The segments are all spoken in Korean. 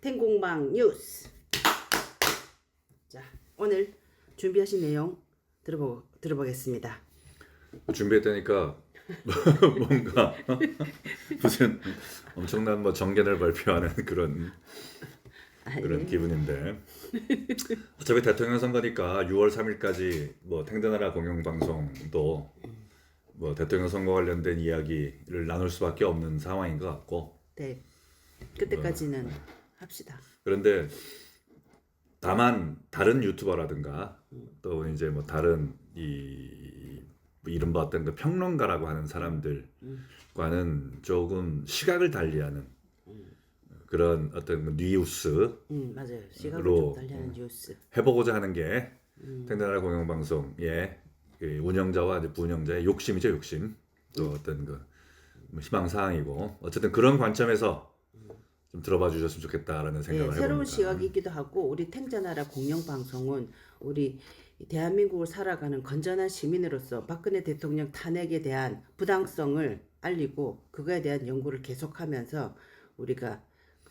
텐공방 뉴스. 자, 오늘 준비하신 내용 들어보겠습니다. 준비했다니까 뭔가 무슨 엄청난 뭐 정견을 발표하는 그런 기분인데, 어차피 대통령 선거니까 6월 3일까지 뭐 탱자나라 공영방송도 뭐 대통령 선거 관련된 이야기를 나눌 수밖에 없는 상황인 것 같고, 네, 그때까지는 합시다. 그런데 다만 다른 유튜버라든가 또 이제 뭐 다른 이른바 어떤 그 평론가라고 하는 사람들과는 조금 시각을 달리하는 그런 어떤 그 뉴스 맞아요. 시각을 좀 달리하는 뉴스 해보고자 하는 게 탱자나라 공영방송의 그 운영자와 이제 부운영자의 욕심이죠, 욕심. 또 어떤 그 희망 사항이고, 어쨌든 그런 관점에서 좀 들어봐 주셨으면 좋겠다라는 생각을 해봅니다. 새로운 시각이기도 하고, 우리 탱자나라 공영방송은 우리 대한민국을 살아가는 건전한 시민으로서 박근혜 대통령 탄핵에 대한 부당성을 알리고 그거에 대한 연구를 계속하면서 우리가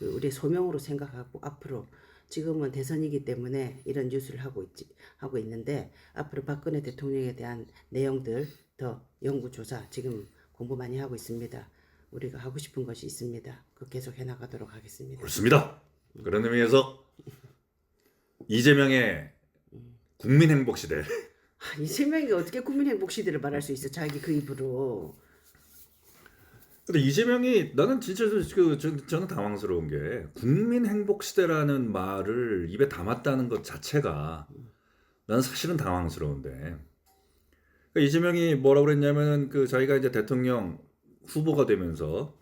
우리의 소명으로 생각하고, 앞으로 지금은 대선이기 때문에 이런 뉴스를 하고 있는데, 앞으로 박근혜 대통령에 대한 내용들 더 연구조사 지금 공부 많이 하고 있습니다. 우리가 하고 싶은 것이 있습니다. 그 계속 해나가도록 하겠습니다. 그렇습니다. 그런 의미에서 이재명의 국민행복시대. 이재명이 어떻게 국민행복시대를 말할 수 있어? 자기 그 입으로. 근데 이재명이, 나는 진짜 저는 당황스러운 게, 국민행복시대라는 말을 입에 담았다는 것 자체가 나는 사실은 당황스러운데, 그러니까 이재명이 뭐라고 그랬냐면은 자기가 이제 대통령 후보가 되면서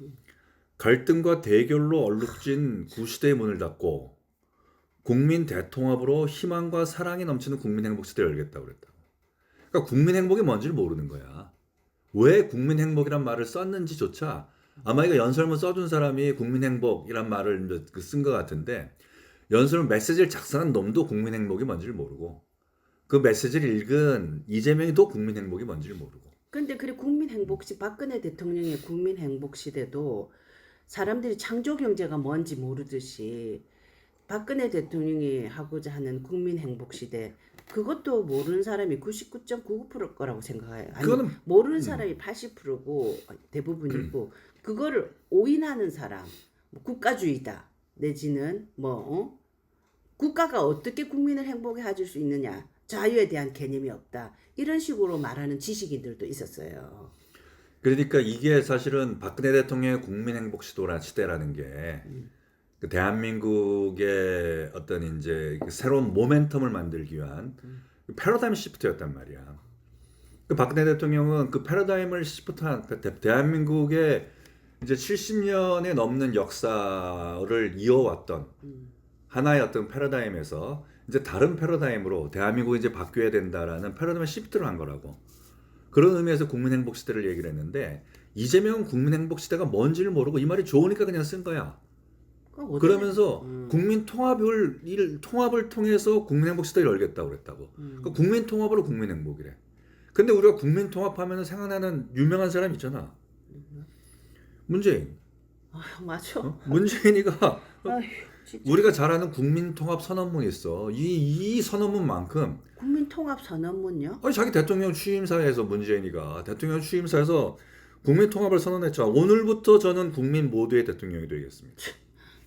갈등과 대결로 얼룩진 구시대의 문을 닫고 국민 대통합으로 희망과 사랑이 넘치는 국민행복시대를 열겠다고 그랬다고. 그러니까 국민행복이 뭔지를 모르는 거야. 왜 국민행복이란 말을 썼는지조차, 아마 이거 연설문 써준 사람이 국민행복이란 말을 쓴 것 같은데, 연설문 메시지를 작성한 놈도 국민행복이 뭔지를 모르고, 그 메시지를 읽은 이재명이 또 국민행복이 뭔지를 모르고. 근데 그래, 국민행복시, 박근혜 대통령의 국민행복시대도 사람들이 창조경제가 뭔지 모르듯이 박근혜 대통령이 하고자 하는 국민행복시대, 그것도 모르는 사람이 99.99%일 거라고 생각해요. 아니, 그거는 모르는 사람이 80%고 대부분이고, 그거를 오인하는 사람, 뭐 국가주의다 내지는 국가가 어떻게 국민을 행복에 해줄 수 있느냐, 자유에 대한 개념이 없다, 이런 식으로 말하는 지식인들도 있었어요. 그러니까 이게 사실은 박근혜 대통령의 국민행복시대라는 게 대한민국의 어떤 이제 새로운 모멘텀을 만들기 위한 패러다임 시프트였단 말이야. 박근혜 대통령은 그 패러다임을 시프트한, 대한민국의 이제 70년에 넘는 역사를 이어왔던 하나의 어떤 패러다임에서 이제 다른 패러다임으로 대한민국이 이제 바뀌어야 된다라는 패러다임 시프트를 한 거라고. 그런 의미에서 국민행복시대를 얘기를 했는데, 이재명은 국민행복시대가 뭔지를 모르고 이 말이 좋으니까 그냥 쓴 거야. 그러면서 통합을 통해서 국민행복시대를 열겠다고 그랬다고. 그러니까 국민통합으로 국민행복이래. 근데 우리가 국민통합하면 생각나는 유명한 사람 있잖아. 문재인. 맞아. 문재인이가 진짜. 우리가 잘 아는 국민통합 선언문이 있어. 이 선언문만큼, 국민통합 선언문요? 자기 대통령 취임사에서, 문재인이가 대통령 취임사에서 국민통합을 선언했죠. 오늘부터 저는 국민 모두의 대통령이 되겠습니다.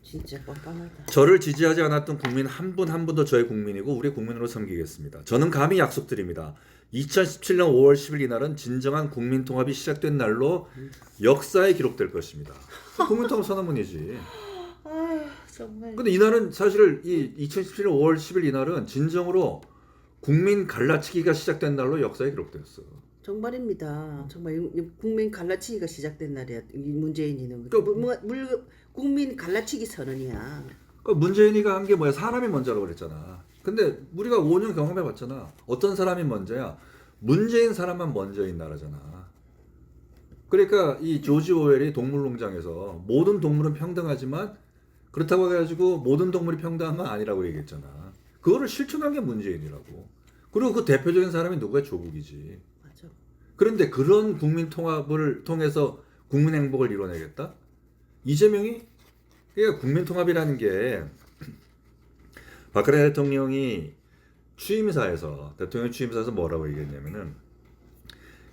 진짜 뻔뻔하다. 저를 지지하지 않았던 국민 한 분 한 분도 저의 국민이고 우리 국민으로 섬기겠습니다. 저는 감히 약속드립니다. 2017년 5월 10일 이날은 진정한 국민통합이 시작된 날로 역사에 기록될 것입니다. 국민통합 선언문이지. 정말. 근데 이날은 사실 이 2017년 5월 10일 이날은 진정으로 국민 갈라치기가 시작된 날로 역사에 기록됐어. 정말입니다. 정말 국민 갈라치기가 시작된 날이야. 문재인이는 국민 갈라치기 선언이야. 그러니까 문재인이가 한 게 뭐야? 사람이 먼저라고 그랬잖아. 근데 우리가 5년 경험해봤잖아. 어떤 사람이 먼저야? 문재인 사람만 먼저인 나라잖아. 그러니까 이 조지 오웰이 동물농장에서 모든 동물은 평등하지만, 그렇다고 해가지고 모든 동물이 평등한 건 아니라고 얘기했잖아. 그거를 실천한 게 문재인이라고. 그리고 그 대표적인 사람이 누구야? 조국이지. 맞아. 그런데 그런 국민 통합을 통해서 국민 행복을 이뤄내겠다? 이재명이 그러니까 국민통합이라는 게 박근혜 대통령이 대통령 취임사에서 뭐라고 얘기했냐면은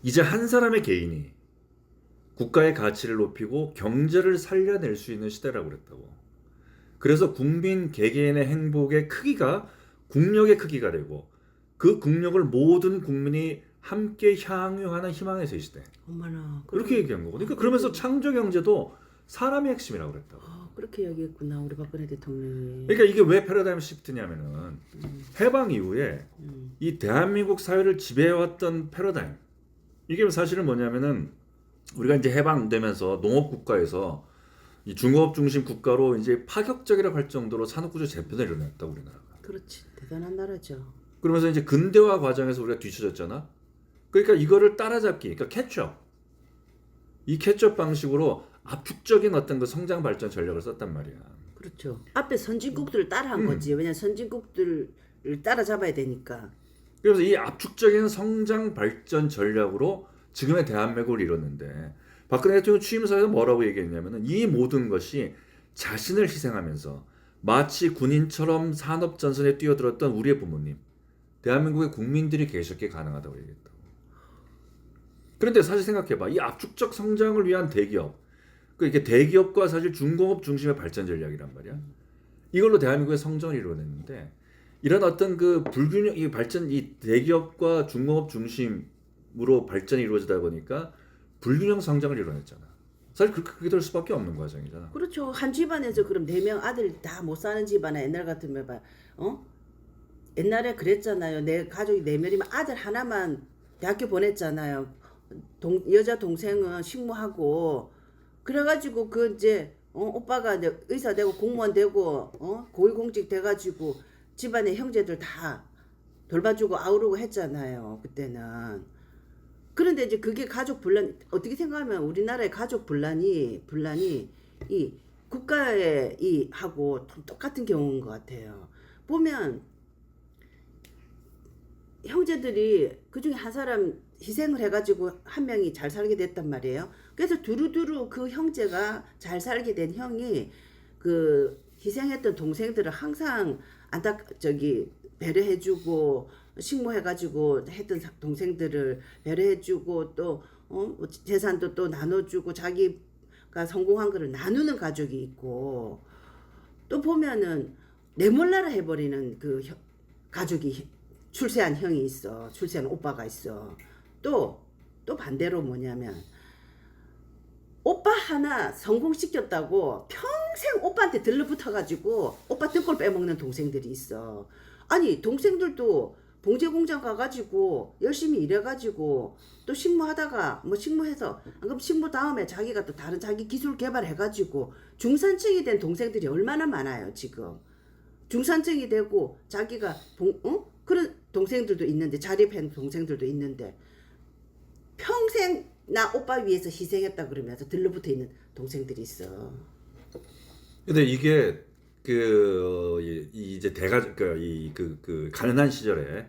이제 한 사람의 개인이 국가의 가치를 높이고 경제를 살려낼 수 있는 시대라고 그랬다고. 그래서 국민 개개인의 행복의 크기가 국력의 크기가 되고 그 국력을 모든 국민이 함께 향유하는 희망의 새 시대. 어머나. 그렇게 얘기한 거고. 그러니까 그러면서 창조 경제도 사람의 핵심이라고 그랬다고. 그렇게 얘기했구나 우리 박근혜 대통령이. 그러니까 이게 왜 패러다임 시프트냐면은 해방 이후에 이 대한민국 사회를 지배해왔던 패러다임. 이게 사실은 뭐냐면은 우리가 이제 해방되면서 농업 국가에서 이 중공업 중심 국가로 이제 파격적이라고 할 정도로 산업구조 재편을 이뤄냈다 우리나라가. 그렇지 대단한 나라죠. 그러면서 이제 근대화 과정에서 우리가 뒤처졌잖아. 그러니까 이거를 따라잡기, 그러니까 캐치업. 이 캐치업 방식으로 압축적인 어떤 그 성장 발전 전략을 썼단 말이야. 그렇죠. 앞에 선진국들을 따라한 거지. 왜냐면 선진국들을 따라잡아야 되니까. 그래서 이 압축적인 성장 발전 전략으로 지금의 대한민국을 이뤘는데 박근혜 대통령 취임사에서 뭐라고 얘기했냐면은 이 모든 것이 자신을 희생하면서 마치 군인처럼 산업 전선에 뛰어들었던 우리의 부모님, 대한민국의 국민들이 계셨기에 가능하다고 얘기했다고. 그런데 사실 생각해봐. 이 압축적 성장을 위한 대기업, 이게 대기업과 사실 중공업 중심의 발전 전략이란 말이야. 이걸로 대한민국의 성장을 이루어냈는데 이런 어떤 그 불균형, 이 발전, 이 대기업과 중공업 중심으로 발전이 이루어지다 보니까 불균형 성장을 이뤄냈잖아. 사실 그렇게 될 수밖에 없는 과정이잖아. 그렇죠. 한 집안에서 그럼 4명 아들 다 못 사는 집안에 옛날 같으면 봐. 옛날에 그랬잖아요. 내 가족이 4명이면 아들 하나만 대학교 보냈잖아요. 여자 동생은 식모하고 그래가지고 그 이제 오빠가 이제 의사 되고 공무원 되고 고위공직 돼가지고 집안의 형제들 다 돌봐주고 아우르고 했잖아요. 그때는. 그런데 이제 그게 가족 분란 어떻게 생각하면 우리나라의 가족 분란이 이 국가의 이 하고 똑같은 경우인 것 같아요. 보면 형제들이 그 중에 한 사람 희생을 해가지고 한 명이 잘 살게 됐단 말이에요. 그래서 두루두루 그 형제가 잘 살게 된 형이 그 희생했던 동생들을 항상 배려해주고 식모해가지고 했던 동생들을 배려해주고 또 재산도 또 나눠주고 자기가 성공한 거를 나누는 가족이 있고 또 보면은 내몰라라 해버리는 그 가족이 출세한 형이 있어. 출세한 오빠가 있어. 또 반대로 뭐냐면 오빠 하나 성공시켰다고 평생 오빠한테 들러붙어가지고 오빠 등골 빼먹는 동생들이 있어. 아니 동생들도 봉제공장 가가지고 열심히 일해가지고 또 식모하다가 뭐 식모해서 그럼 식모 다음에 자기가 또 다른 자기 기술 개발해가지고 중산층이 된 동생들이 얼마나 많아요 지금. 중산층이 되고 자기가 그런 동생들도 있는데 자립한 동생들도 있는데 평생 나 오빠 위해서 희생했다 그러면서 들러붙어 있는 동생들이 있어. 근데 이게 이제 그 가난한 시절에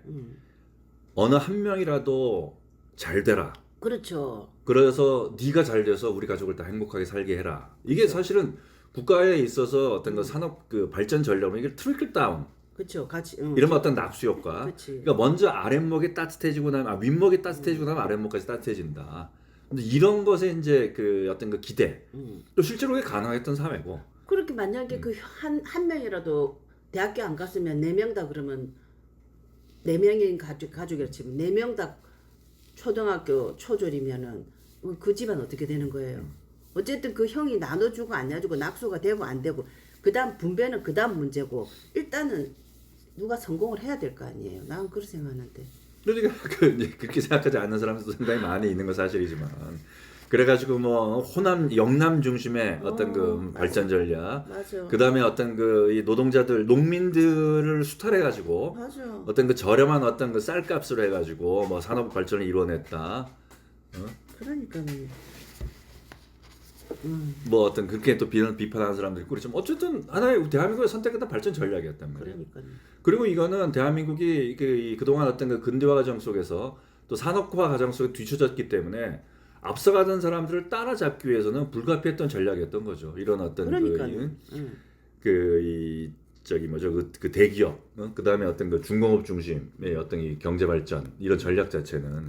어느 한 명이라도 잘 되라. 그렇죠. 그래서 네가 잘 돼서 우리 가족을 다 행복하게 살게 해라. 이게 그렇죠. 사실은 국가에 있어서 어떤 그 산업 그 발전 전략은 이게 트리클 다운. 그렇죠. 같이. 이런 어떤 납수 효과. 그치. 그러니까 먼저 아랫목이 따뜻해지고 나면 윗목이 따뜻해지고 나면 아랫목까지 따뜻해진다. 근데 이런 것에 이제 그 어떤 그 기대. 또 실제로 그게 가능했던 사회고. 그렇게 만약에 그 한 명이라도 대학교 안 갔으면 4명 다 그러면 4명인 가족이라 치면 4명 다 초등학교 초졸이면은 그 집안 어떻게 되는 거예요? 어쨌든 그 형이 나눠주고 안 나눠주고 낙수가 되고 안 되고 그다음 분배는 그다음 문제고 일단은 누가 성공을 해야 될 거 아니에요. 난 그렇게 생각하는데. 그러니까 그렇게 생각하지 않는 사람도 상당히 많이 있는 건 사실이지만 그래가지고 뭐 영남 중심의 어떤 그 발전 전략, 맞아. 그 다음에 어떤 그 이 노동자들, 농민들을 수탈해가지고 맞아. 어떤 그 저렴한 어떤 그 쌀값으로 해가지고 뭐 산업 발전을 이뤄냈다. 그러니까요. 뭐 어떤 그렇게 또 비판하는 사람들이 있고 그렇지만 어쨌든 하나의 대한민국의 선택했던 발전 전략이었단 말이에요. 그러니까요. 그리고 이거는 대한민국이 그동안 어떤 그 근대화 과정 속에서 또 산업화 과정 속에 뒤처졌기 때문에 앞서가던 사람들을 따라잡기 위해서는 불가피했던 전략이었던 거죠. 이런 어떤 그러니까요. 이 저기 뭐죠 그 대기업, 그 다음에 어떤 그 중공업 중심의 어떤 이 경제 발전 이런 전략 자체는.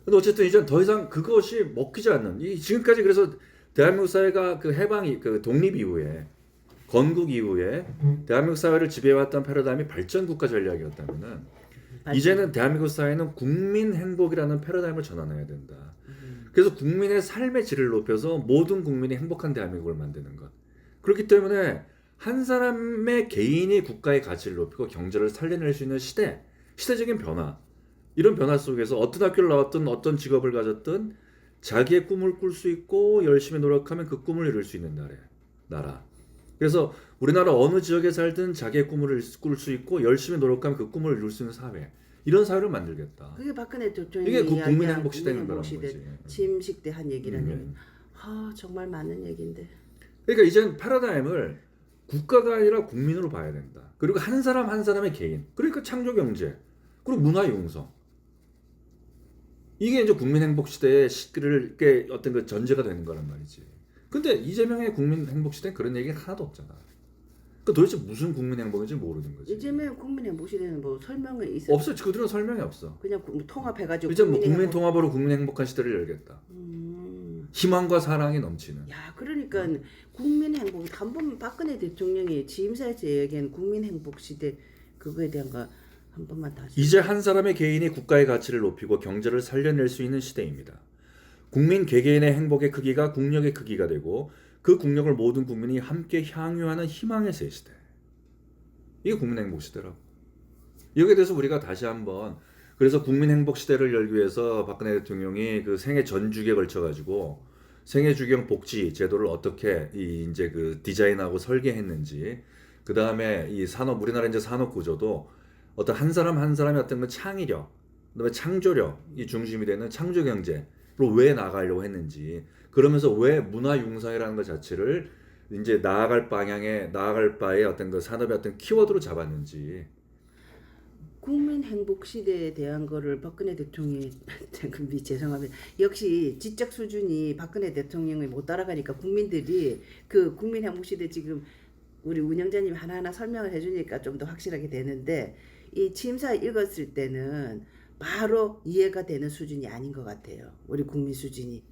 근데 어쨌든 이제 더 이상 그것이 먹히지 않는 이 지금까지 그래서 대한민국 사회가 그 해방 그 독립 이후에 건국 이후에 대한민국 사회를 지배해왔던 패러다임이 발전 국가 전략이었다면은 이제는 대한민국 사회는 국민 행복이라는 패러다임을 전환해야 된다. 그래서 국민의 삶의 질을 높여서 모든 국민이 행복한 대한민국을 만드는 것. 그렇기 때문에 한 사람의 개인이 국가의 가치를 높이고 경제를 살려낼 수 있는 시대적인 변화. 이런 변화 속에서 어떤 학교를 나왔든 어떤 직업을 가졌든 자기의 꿈을 꿀 수 있고 열심히 노력하면 그 꿈을 이룰 수 있는 나라. 그래서 우리나라 어느 지역에 살든 자기의 꿈을 꿀 수 있고 열심히 노력하면 그 꿈을 이룰 수 있는 사회. 이런 사회를 만들겠다. 그게 박근혜 대통령이 이게 그 국민 이야기한 행복 시대인 국민 거란 행복 시대, 거지. 취임식 때 한 얘기라는 얘기. 정말 맞는 얘기인데. 그러니까 이제는 패러다임을 국가가 아니라 국민으로 봐야 된다. 그리고 한 사람 한 사람의 개인. 그러니까 창조 경제. 그리고 문화 융성. 이게 이제 국민 행복 시대의 게 어떤 그 전제가 되는 거란 말이지. 근데 이재명의 국민 행복 시대는 그런 얘기가 하나도 없잖아. 그 도대체 무슨 국민 행복인지 모르는 거지. 이재명 국민 행복 시대는 뭐 설명이 있어? 없어. 그들은 설명이 없어. 그냥 통합해가지고. 이제 뭐 국민 통합으로 국민 행복한 시대를 열겠다. 희망과 사랑이 넘치는. 야, 그러니까 국민 행복 한 번 박근혜 대통령이 취임사에서 얘기한 국민 행복 시대 그거에 대한 거 한 번만 다시. 이제 한 사람의 개인이 국가의 가치를 높이고 경제를 살려낼 수 있는 시대입니다. 국민 개개인의 행복의 크기가 국력의 크기가 되고 그 국력을 모든 국민이 함께 향유하는 희망의 새 시대. 이게 국민 행복 시대라고. 여기에 대해서 우리가 다시 한번 그래서 국민 행복 시대를 열기 위해서 박근혜 대통령이 그 생애 전주기에 걸쳐 가지고 생애 주경 복지 제도를 어떻게 이제 그 디자인하고 설계했는지, 그 다음에 이 산업 우리나라 이제 산업 구조도 어떤 한 사람 한 사람의 어떤 그 창의력, 그다음에 창조력이 중심이 되는 창조 경제로 왜 나가려고 했는지, 그러면서 왜 문화 융성이라는 것 자체를 이제 나아갈 바의 어떤 그 산업의 어떤 키워드로 잡았는지. 국민 행복 시대에 대한 거를 박근혜 대통령이 죄송합니다. 역시 지적 수준이 박근혜 대통령이 못 따라가니까 국민들이 그 국민 행복 시대 지금 우리 운영자님 하나하나 설명을 해주니까 좀 더 확실하게 되는데, 이 취임사 읽었을 때는 바로 이해가 되는 수준이 아닌 것 같아요. 우리 국민 수준이.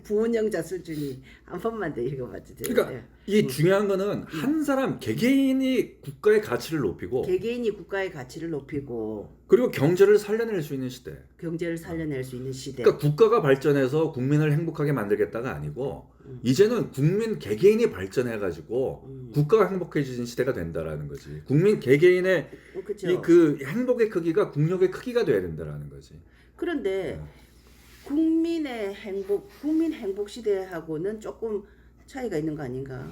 부운영자 수준이. 한 번만 더 읽어봐 주세요. 그러니까 이 중요한 거는 한 사람 개개인이 국가의 가치를 높이고 개개인이 국가의 가치를 높이고 그리고 경제를 살려낼 수 있는 시대. 경제를 살려낼 수 있는 시대. 그러니까 국가가 발전해서 국민을 행복하게 만들겠다가 아니고 이제는 국민 개개인이 발전해가지고 국가가 행복해지는 시대가 된다라는 거지. 국민 개개인의 그쵸. 이 그 행복의 크기가 국력의 크기가 돼야 된다라는 거지. 그런데 국민 행복 시대하고는 조금 차이가 있는 거 아닌가?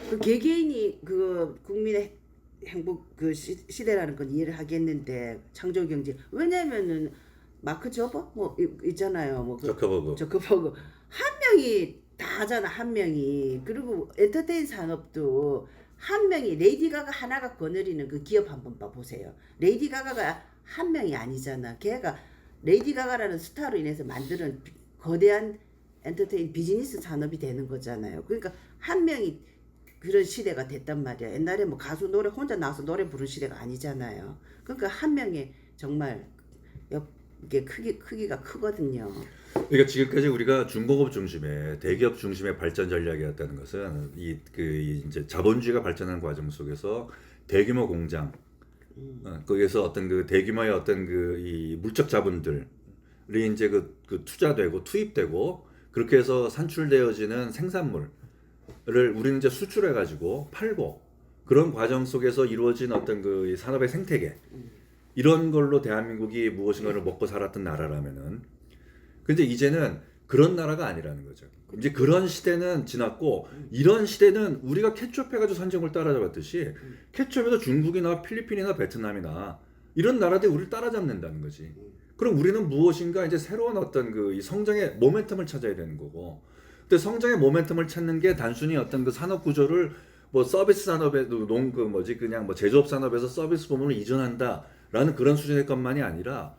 그 개개인이 그 국민의 행복 그 시대라는 건 이해를 하겠는데, 창조 경제, 왜냐면은 마크 저버 뭐 있잖아요. 뭐 저커버그 한 명이 다 하잖아. 한 명이. 그리고 엔터테인 산업도 한 명이, 레이디 가가 하나가 거느리는 그 기업 한번 봐보세요. 레이디 가가가 한 명이 아니잖아. 걔가 레이디 가가라는 스타로 인해서 만드는 거대한 엔터테인 비즈니스 산업이 되는 거잖아요. 그러니까 한 명이 그런 시대가 됐단 말이야. 옛날에 뭐 가수 노래 혼자 나와서 노래 부른 시대가 아니잖아요. 그러니까 한 명이 정말 이게 크기가 크거든요. 그러니까 지금까지 우리가 중공업 중심의 대기업 중심의 발전 전략이었다는 것은 이제 자본주의가 발전하는 과정 속에서 대규모 공장, 거기에서 어떤 그 대규모의 어떤 이 물적 자본들이 이제 그 투자되고 투입되고 그렇게 해서 산출되어지는 생산물을 우리는 이제 수출해 가지고 팔고, 그런 과정 속에서 이루어진 어떤 그 산업의 생태계, 이런 걸로 대한민국이 무엇인가를 먹고 살았던 나라라면은, 근데 이제는 그런 나라가 아니라는 거죠. 이제 그런 시대는 지났고, 이런 시대는 우리가 캐치업해가지고 선진국을 따라잡았듯이 캐치업해서 중국이나 필리핀이나 베트남이나 이런 나라들이 우리를 따라잡는다는 거지. 그럼 우리는 무엇인가 이제 새로운 어떤 그 이 성장의 모멘텀을 찾아야 되는 거고, 근데 성장의 모멘텀을 찾는 게 단순히 어떤 그 산업 구조를 뭐 서비스 산업에도 그냥 뭐 제조업 산업에서 서비스 부문을 이전한다라는 그런 수준의 것만이 아니라,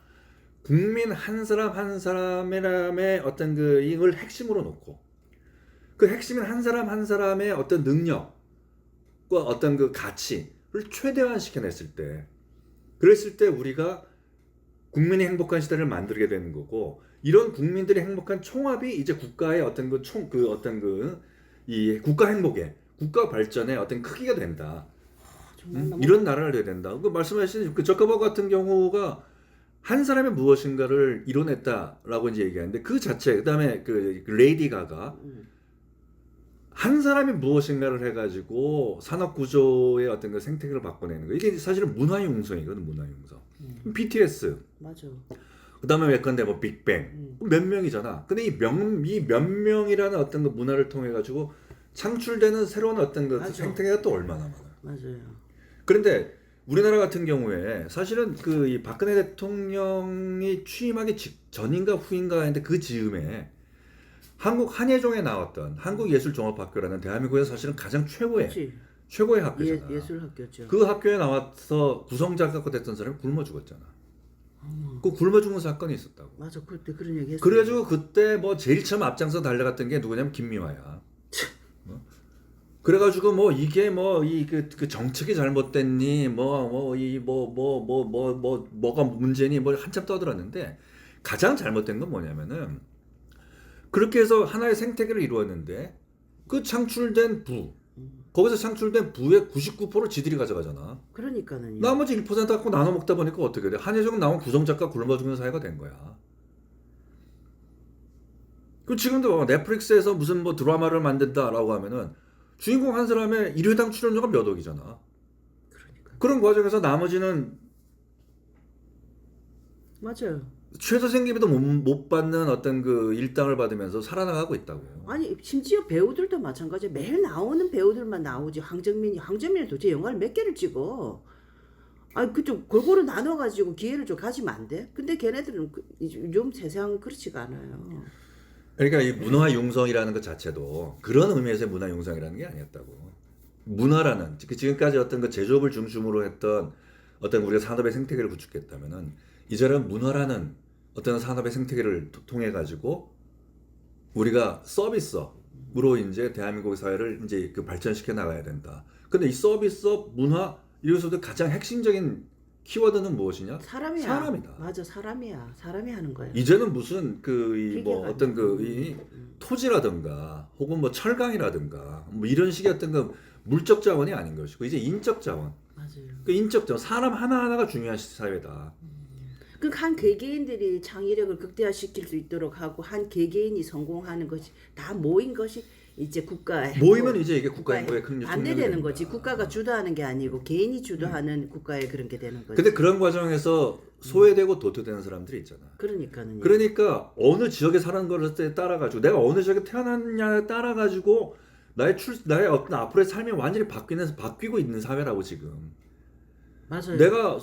국민 한 사람 한 사람의 어떤 그 이걸 핵심으로 놓고 그 핵심인 한 사람 한 사람의 어떤 능력과 어떤 그 가치를 최대화시켜냈을 때 그랬을 때 우리가 국민이 행복한 시대를 만들게 되는 거고 이런 국민들이 행복한 총합이 이제 국가의 어떤 이 국가 행복의 국가 발전의 어떤 크기가 된다. 정말 너무 이런 나라를 돼야 된다. 그 말씀하신 그 저커버그 같은 경우가 한 사람의 무엇인가를 이뤄냈다라고 이제 얘기하는데 그 자체 그다음에 그 레이디 가가 한 사람이 무엇인가를 해가지고 산업 구조의 어떤 그 생태계를 바꿔내는 거 이게 사실은 문화융성이거든 문화융성. BTS 맞아. 그다음에 예컨대 뭐 빅뱅 몇 명이잖아. 근데 이 몇 명이라는 어떤 그 문화를 통해 가지고 창출되는 새로운 어떤 그 맞아. 생태계가 또 얼마나 많아요. 맞아요. 그런데 우리나라 같은 경우에 사실은 그 이 박근혜 대통령이 취임하기 전인가 후인가 했는데 그 즈음에 한국 한예종에 나왔던 한국예술종합학교라는 대한민국에서 사실은 가장 그렇지. 최고의 학교잖아. 예술 학교죠. 그 학교에 나와서 구성작가가 됐던 사람이 굶어 죽었잖아. 그 굶어 죽은 사건이 있었다고. 맞아. 그때 그런 얘기 했어. 그래가지고 그때 뭐 제일 처음 앞장서 달려갔던 게 누구냐면 김미화야. 그래가지고 뭐 이게 뭐 이 그 정책이 잘못됐니 뭐가 문제니 뭐 한참 떠들었는데 가장 잘못된 건 뭐냐면은 그렇게 해서 하나의 생태계를 이루었는데 그 창출된 거기서 창출된 부의 99% 지들이 가져가잖아. 그러니까는요. 나머지 1% 갖고 나눠 먹다 보니까 어떻게 돼? 한예종 나온 구성작가 굶어 죽는 사회가 된 거야. 그 지금도 넷플릭스에서 무슨 뭐 드라마를 만든다라고 하면은 주인공 한 사람의 1회당 출연료가 몇 억이잖아. 그러니까. 그런 과정에서 나머지는 맞아요. 최저 생계비도 못 받는 어떤 그 일당을 받으면서 살아나가고 있다고요. 아니 심지어 배우들도 마찬가지야. 매일 나오는 배우들만 나오지. 황정민이 도대체 영화를 몇 개를 찍어. 아니 그좀 골고루 나눠가지고 기회를 좀 가지면 안 돼? 근데 걔네들은 요즘 세상 그렇지가 않아요. 그러니까 이 문화 융성이라는 것 자체도 그런 의미에서의 문화 융성이라는 게 아니었다고. 문화라는 지금까지 어떤 그 제조업을 중심으로 했던 어떤 우리가 산업의 생태계를 구축했다면은 이제는 문화라는 어떤 산업의 생태계를 통해 가지고 우리가 서비스업으로 이제 대한민국 사회를 이제 그 발전시켜 나가야 된다. 근데 이 서비스업 문화 이래서도 가장 핵심적인 키워드는 무엇이냐? 사람이야. 사람이다. 맞아, 사람이야. 사람이 하는 거야. 이제는 무슨 그 이 뭐 기계가 어떤 그 이 토지라든가 혹은 뭐 철강이라든가 뭐 이런 식의 어떤 그 물적 자원이 아닌 것이고 이제 인적 자원. 맞아요. 그 인적 자원 사람 하나하나가 중요한 사회다. 그 한 개개인들이 창의력을 극대화시킬 수 있도록 하고 한 개개인이 성공하는 것이 다 모인 것이 이제 국가의 모이면 이제 이게 국가 행복의 큰 반대되는 됩니다. 거지. 국가가 주도하는 게 아니고 개인이 주도하는 국가의 그런 게 되는 거지. 근데 그런 과정에서 소외되고 도태되는 사람들이 있잖아. 그러니까는 그러니까 어느 지역에 사는 것에 따라 가지고 내가 어느 지역에 태어났냐에 따라 가지고 나의 어떤 앞으로의 삶이 완전히 바뀌고 있는 사회라고 지금. 맞아요. 내가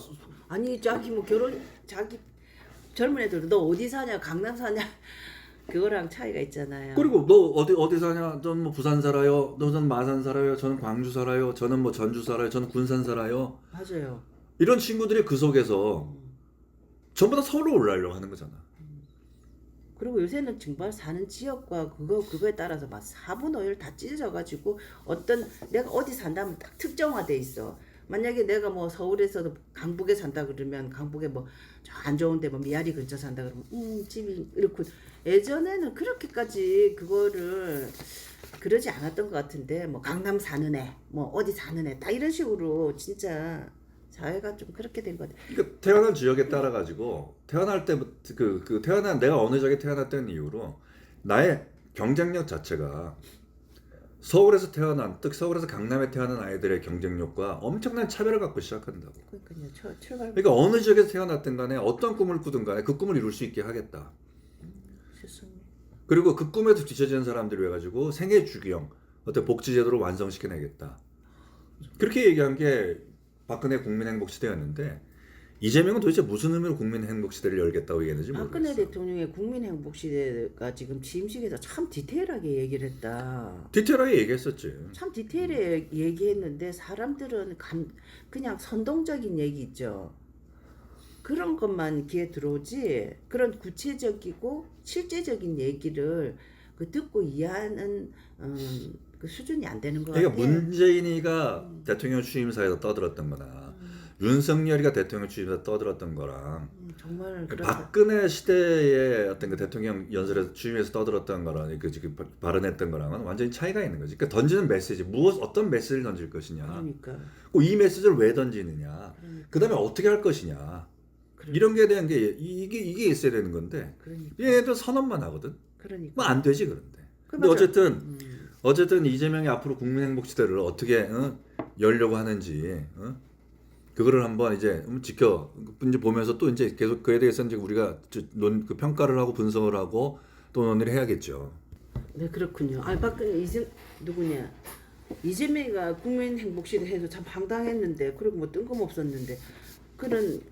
아니 자기 뭐 자기 젊은 애들 너 어디 사냐 강남 사냐 그거랑 차이가 있잖아요. 그리고 너 어디 사냐? 저는 뭐 부산 살아요. 너는 마산 살아요. 저는 광주 살아요. 저는 뭐 전주 살아요. 저는 군산 살아요. 맞아요. 이런 친구들이 그 속에서 전부 다 서로 올라가려고 하는 거잖아. 그리고 요새는 정말 사는 지역과 그거에 따라서 막 사분오열 다 찢어져가지고 어떤 내가 어디 산다면 딱 특정화돼 있어. 만약에 내가 뭐 서울에서도 강북에 산다 그러면 강북에 뭐 안 좋은데 뭐 미아리 근처 산다 그러면 집이 이렇고 예전에는 그렇게까지 그거를 그러지 않았던 것 같은데 뭐 강남 사는 애, 뭐 어디 사는 애 다 이런 식으로 진짜 사회가 좀 그렇게 된 것 같아. 그러니까 태어난 지역에 따라 가지고 태어날 때 내가 어느 지역에 태어났다는 이유로 나의 경쟁력 자체가 서울에서 특히 서울에서 강남에 태어난 아이들의 경쟁력과 엄청난 차별을 갖고 시작한다고. 그러니까요. 출발 그러니까 어느 지역에서 태어났든 간에 어떤 꿈을 꾸든 간에 그 꿈을 이룰 수 있게 하겠다. 세상에. 그리고 그 꿈에도 뒤처지는 사람들을 위해 가지고 생애 주기형 어떤 복지 제도를 완성시켜내겠다. 그렇게 얘기한 게 박근혜 국민행복시대였는데 이재명은 도대체 무슨 의미로 국민행복시대를 열겠다고 얘기했는지 모르겠어. 박근혜 대통령의 국민행복시대가 지금 취임식에서 참 디테일하게 얘기를 했다. 디테일하게 얘기했었지. 참 디테일하게 얘기했는데 사람들은 그냥 선동적인 얘기 있죠. 그런 것만 귀에 들어오지 그런 구체적이고 실제적인 얘기를 그 듣고 이해하는 그 수준이 안 되는 것 그러니까 같아. 문재인이가 대통령 취임사에서 떠들었던 거나 음, 윤석열이가 대통령 취임사에서 떠들었던 거랑 정말 그런 박근혜 시대의 어떤 그 대통령 연설에서 취임해서 떠들었던 거랑 그 지금 발언했던 거랑은 완전히 차이가 있는 거지. 그러니까 던지는 메시지 어떤 메시지를 던질 것이냐. 그러니까 이 메시지를 왜 던지느냐. 그러니까 그다음에 어떻게 할 것이냐. 이런 게 대한 게 이게 있어야 되는 건데 그러니까 얘네들 선언만 하거든. 그러니까 뭐 안 되지 그런데. 그 근데 맞아. 어쨌든 이재명이 앞으로 국민행복시대를 어떻게 열려고 하는지 그거를 한번 이제 이제 보면서 또 이제 계속 그에 대해서 이제 우리가 그 평가를 하고 분석을 하고 또 논의를 해야겠죠. 네 그렇군요. 아 박근혜 누구냐 이재명이가 국민행복시대 해서 참 황당했는데 그리고 뭐 뜬금없었는데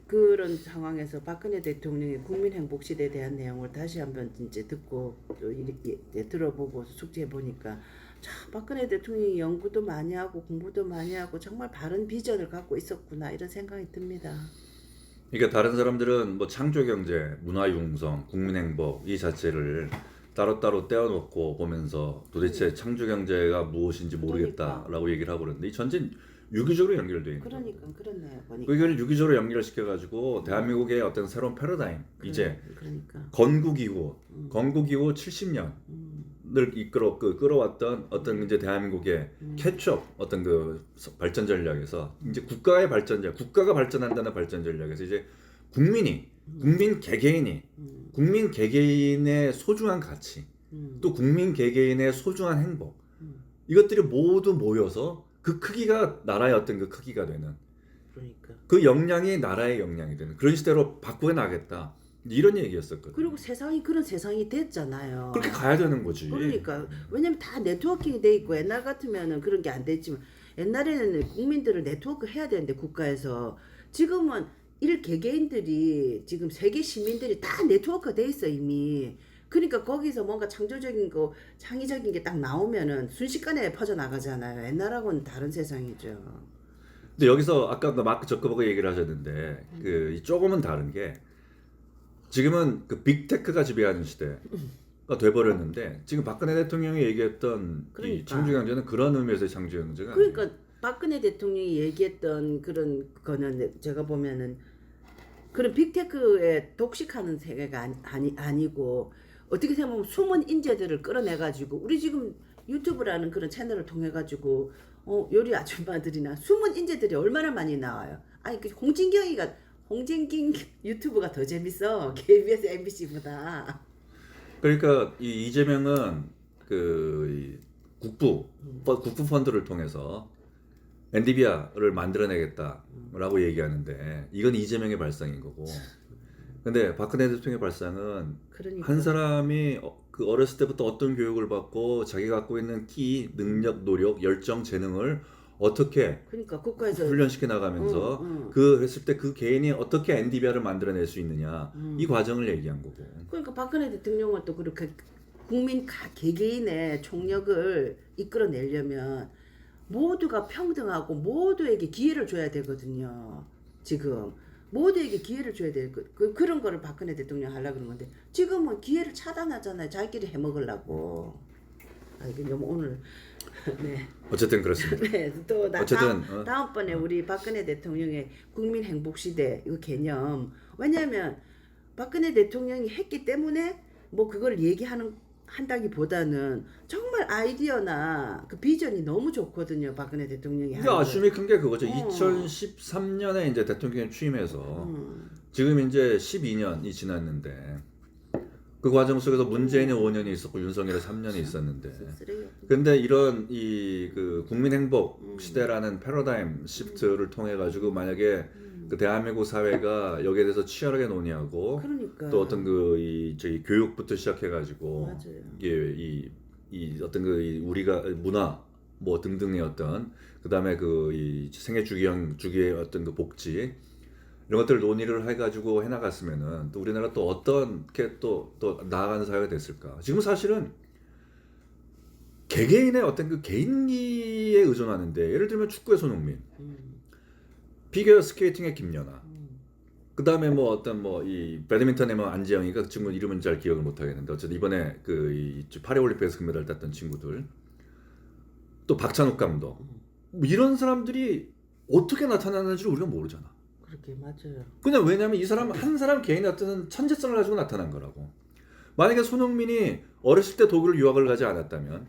그런 상황에서 박근혜 대통령이 국민행복시대에 대한 내용을 다시 한번 이제 듣고 또 이제 들어보고 숙지해 보니까 참 박근혜 대통령이 연구도 많이 하고 공부도 많이 하고 정말 바른 비전을 갖고 있었구나 이런 생각이 듭니다. 그러니까 다른 사람들은 뭐 창조경제, 문화융성, 국민행복 이 자체를 따로따로 떼어놓고 보면서 도대체 창조경제가 무엇인지 모르겠다라고 얘기를 하고 그러는데 이 전체는 유기적으로 연결되어 있는 거예요. 그러니까 그렇네요 보니까. 이걸 유기적으로 연결시켜가지고 대한민국의 어떤 새로운 패러다임 이제 그러니까 건국 이후 70년을 끌어왔던 어떤 이제 대한민국의 캐치업 어떤 그 발전 전략에서 이제 국가가 발전한다는 발전 전략에서 이제 국민 개개인이 국민 개개인의 소중한 가치 또 국민 개개인의 소중한 행복 이것들이 모두 모여서 그 크기가 나라의 어떤 그 크기가 되는 그러니까 그 역량이 나라의 역량이 되는 그런 시대로 바꾸어 나겠다 이런 얘기였었거든. 그리고 세상이 그런 세상이 됐잖아요. 그렇게 가야 되는 거지. 그러니까 왜냐면 다 네트워킹이 돼 있고 옛날 같으면은 그런 게 안 됐지만 옛날에는 국민들을 네트워크 해야 되는데 국가에서 지금은 개개인들이 지금 세계 시민들이 다 네트워크 돼 있어 이미. 그러니까 거기서 뭔가 창조적인 거 창의적인 게 딱 나오면은 순식간에 퍼져 나가잖아요. 옛날하고는 다른 세상이죠. 근데 여기서 아까 그 마크 저커버그 얘기를 하셨는데 그 조금은 다른 게 지금은 그 빅테크가 지배하는 시대가 돼버렸는데 지금 박근혜 대통령이 얘기했던 이 그러니까. 창조경제는 그런 의미에서의 창조경제가 그러니까 아니에요. 박근혜 대통령이 얘기했던 그런 거는 제가 보면은 그런 빅테크에 독식하는 세계가 아니고 어떻게 생각하면 숨은 인재들을 끌어내가지고 우리 지금 유튜브라는 그런 채널을 통해가지고 요리 아줌마들이나 숨은 인재들이 얼마나 많이 나와요. 아니 그 홍진경 유튜브가 더 재밌어 KBS MBC보다. 그러니까 이 이재명은 그 국부 펀드를 통해서 엔디비아를 만들어내겠다라고 얘기하는데 이건 이재명의 발상인 거고. 근데 박근혜 대통령의 발상은 그러니까. 한 사람이 그 어렸을 때부터 어떤 교육을 받고 자기가 갖고 있는 키, 능력, 노력, 열정, 재능을 어떻게 그러니까 국가에서 훈련시켜 나가면서 그 했을 때 그 개인이 어떻게 엔디비아를 만들어낼 수 있느냐 이 과정을 얘기한 거고. 그러니까 박근혜 대통령은 또 그렇게 국민 개개인의 총력을 이끌어내려면 모두가 평등하고 모두에게 기회를 줘야 되거든요. 지금 모두에게 기회를 줘야 될 그런 거를 박근혜 대통령 하려고 그런 건데 지금은 기회를 차단하잖아요. 자기끼리 해먹으려고. 아 이게 너무 오늘 네. 어쨌든 그렇습니다. 네, 또 어쨌든 다음번에 우리 박근혜 대통령의 국민 행복 시대 이 개념 왜냐하면 박근혜 대통령이 했기 때문에 뭐 그걸 한다기보다는 정말 아이디어나 그 비전이 너무 좋거든요. 박근혜 대통령이 하는 그러니까 아쉬움이 큰 게 그거죠. 어. 2013년에 이제 대통령 취임해서 지금 이제 12년이 지났는데 그 과정 속에서 문재인이 5년이 있었고 윤석열이 3년이 있었는데 근데 이런 이 그 국민 행복 시대라는 패러다임 시프트를 통해 가지고 만약에 그 대한민국 사회가 여기에 대해서 치열하게 논의하고 그러니까. 또 어떤 그 이 저희 교육부터 시작해 가지고 맞아요. 이게 이 어떤 그 우리가 문화 뭐 등등의 어떤 그다음에 그 이 생애 주기의 어떤 그 복지 이런 것들을 논의를 해가지고 해나갔으면은 또 우리나라 또 어떻게 또 나아가는 사회가 됐을까? 지금 사실은 개개인의 어떤 그 개인기에 의존하는데 예를 들면 축구의 손흥민, 피겨 스케이팅의 김연아, 그 다음에 뭐 어떤 뭐 이 배드민턴에 뭐 안지영이가 그 친구 이름은 잘 기억을 못 하겠는데 어쨌든 이번에 그 파리올림픽에서 금메달 땄던 친구들 또 박찬욱 감독 뭐 이런 사람들이 어떻게 나타나는지를 우리가 모르잖아. 그렇게 맞아요. 그냥 왜냐면 이 사람 한 사람 개인이 어떤 천재성을 가지고 나타난 거라고. 만약에 손흥민이 어렸을 때 독일을 유학을 가지 않았다면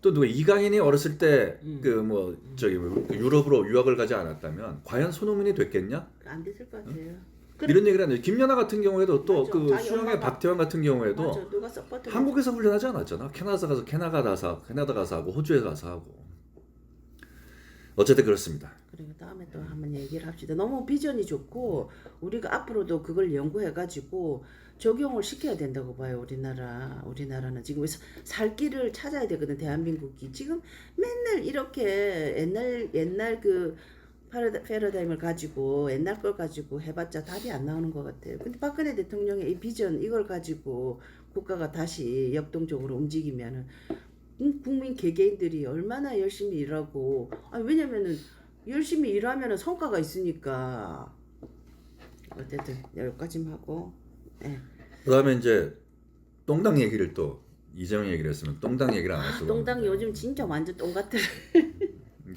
또 누가 이강인이 어렸을 때 그 뭐 저기 뭐 유럽으로 유학을 가지 않았다면 과연 손흥민이 됐겠냐? 안 됐을 것 같아요. 이런 얘기를 하는데 김연아 같은 경우에도 또 맞아. 그 자기 수영의 엄마가- 박태환 같은 경우에도 맞아. 누가 서포트 한국에서 훈련하지 않았잖아. 캐나다 가서 하고 호주에 가서 하고. 어쨌든 그렇습니다. 그리고 다음에 또 한번 얘기를 합시다. 너무 비전이 좋고 우리가 앞으로도 그걸 연구해가지고 적용을 시켜야 된다고 봐요. 우리나라는 지금 살 길을 찾아야 되거든. 대한민국이 지금 맨날 이렇게 옛날 그 패러다임을 가지고 옛날 걸 가지고 해봤자 답이 안 나오는 것 같아요. 근데 박근혜 대통령의 이 비전 이걸 가지고 국가가 다시 역동적으로 움직이면은 국민 개개인들이 얼마나 열심히 일하고 왜냐면은 열심히 일하면은 성과가 있으니까 어쨌든 여기까지만 하고 네. 그다음에 이제 똥당 얘기를 또 이재명 얘기를 했으면 똥당 얘기를 안 할 수가 똥당 없는데. 요즘 진짜 완전 똥 같아.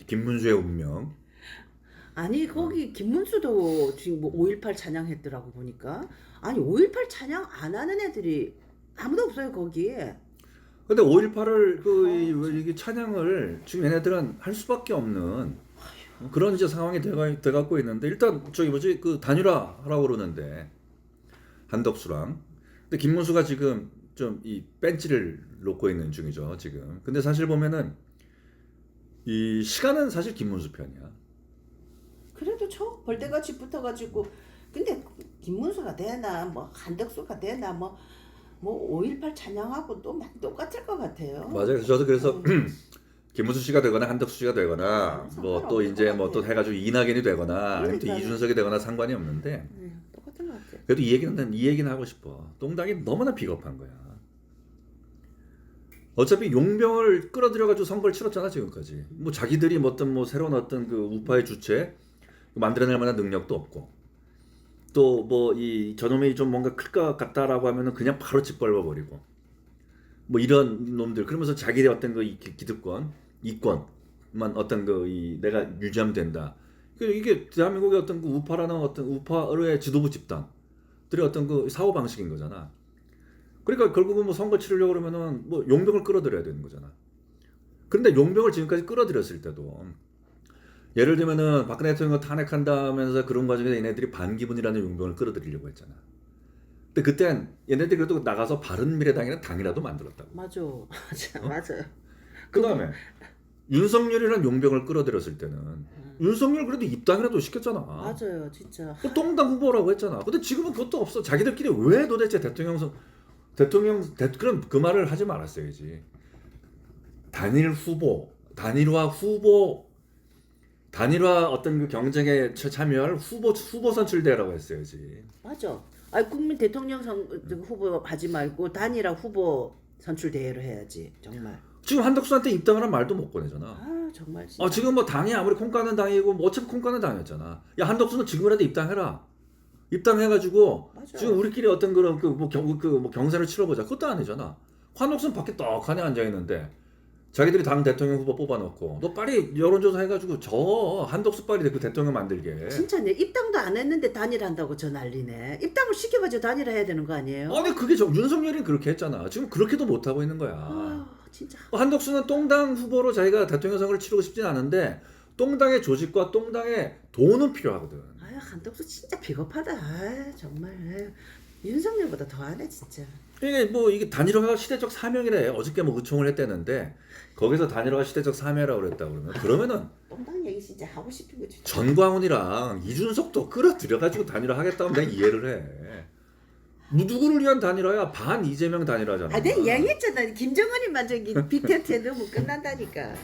김문수의 운명. 아니 거기 김문수도 지금 뭐 5.18 찬양했더라고 보니까. 아니 5.18 찬양 안 하는 애들이 아무도 없어요 거기에. 근데 5.18을 이게 찬양을 지금 얘네들은 할 수밖에 없는 그런 이제 상황이 돼갖고 있는데 일단 저기 뭐지 그 단일화하라고 그러는데 한덕수랑 근데 김문수가 지금 좀 이 벤치를 놓고 있는 중이죠 지금. 근데 사실 보면은 이 시간은 사실 김문수 편이야. 그래도 벌떼같이 붙어가지고 근데 김문수가 되나 뭐 한덕수가 되나 뭐 5.18 찬양하고 또 막 똑같을 것 같아요. 맞아요. 저도 그래서 김문수 씨가 되거나 한덕수 씨가 되거나 뭐 또 상관없을 이제 것 뭐 또 같아요. 해가지고 이낙연이 되거나 아니면 또 그러니까요. 이준석이 되거나 상관이 없는데 똑같은 것 같아요. 그래도 이 얘기는 하고 싶어. 똥당이 너무나 비겁한 거야. 어차피 용병을 끌어들여가지고 선거를 치렀잖아 지금까지. 뭐 자기들이 뭐 어떤 뭐 새로운 어떤 그 우파의 주체 만들어낼 만한 능력도 없고 또 뭐 이 저놈이 좀 뭔가 클 것 같다라고 하면은 그냥 바로 짓밟아 버리고 뭐 이런 놈들 그러면서 자기의 어떤 그 기득권 이권만 어떤 그 이 내가 유지하면 된다. 이게 대한민국의 어떤 그 우파라는 어떤 우파의 지도부 집단들의 어떤 그 사고 방식인 거잖아. 그러니까 결국은 뭐 선거 치르려고 그러면은 뭐 용병을 끌어들여야 되는 거잖아. 그런데 용병을 지금까지 끌어들였을 때도 예를 들면은 박근혜 대통령을 탄핵한다면서 그런 과정에서 얘네들이 반기문이라는 용병을 끌어들이려고 했잖아. 근데 그땐 얘네들이 그래도 나가서 바른미래당이라는 당이라도 만들었다고. 맞아. 맞아요. 그 다음에 윤석열이라는 용병을 끌어들였을 때는 윤석열 그래도 입당이라도 시켰잖아. 맞아요, 진짜. 그 똥당 후보라고 했잖아. 근데 지금은 그것도 없어. 자기들끼리 왜 도대체 그럼 그 말을 하지 말았어야지. 단일화 어떤 그 경쟁에 참여할 후보 선출대라고 했어야지. 맞아. 국민 대통령 후보 하지 말고 단일화 후보 선출 대회로 해야지 정말. 지금 한덕수한테 입당을 한 말도 못 꺼내잖아. 정말. 진짜. 지금 뭐 당이 아무리 콩 까는 당이고 뭐 어차피 콩 까는 당이었잖아. 야 한덕수는 지금이라도 입당해라. 입당해가지고 맞아. 지금 우리끼리 어떤 그런 뭐 경선을 치러보자. 그것도 아니잖아. 한덕수는 밖에 떡하니 앉아 있는데 자기들이 당 대통령 후보 뽑아놓고 너 빨리 여론조사 해가지고 저 한덕수 빨리 그 대통령 만들게. 진짜 내 입당도 안 했는데 단일한다고 저 난리네. 입당을 시켜가지고 단일화 해야 되는 거 아니에요? 아니 그게 윤석열이 그렇게 했잖아. 지금 그렇게도 못하고 있는 거야. 진짜. 한덕수는 똥당 후보로 자기가 대통령 선거를 치르고 싶진 않은데 똥당의 조직과 똥당의 돈은 필요하거든. 한덕수 진짜 비겁하다. 정말. 윤석열보다 더하네 진짜. 이게 단일화가 시대적 사명이래. 어저께 뭐 의총을 했대는데 거기서 단일화가 시대적 사명이라고 그랬다 그러면은 똥당 얘기 진짜 하고 싶은 거지. 전광훈이랑 이준석도 끌어들여가지고 단일화 하겠다면 내가 이해를 해. 누구를 위한 단일화야? 반 이재명 단일화잖아. 내가 이야기했잖아. 김정은이만 저기 빅텐트에 넣으면 끝난다니까.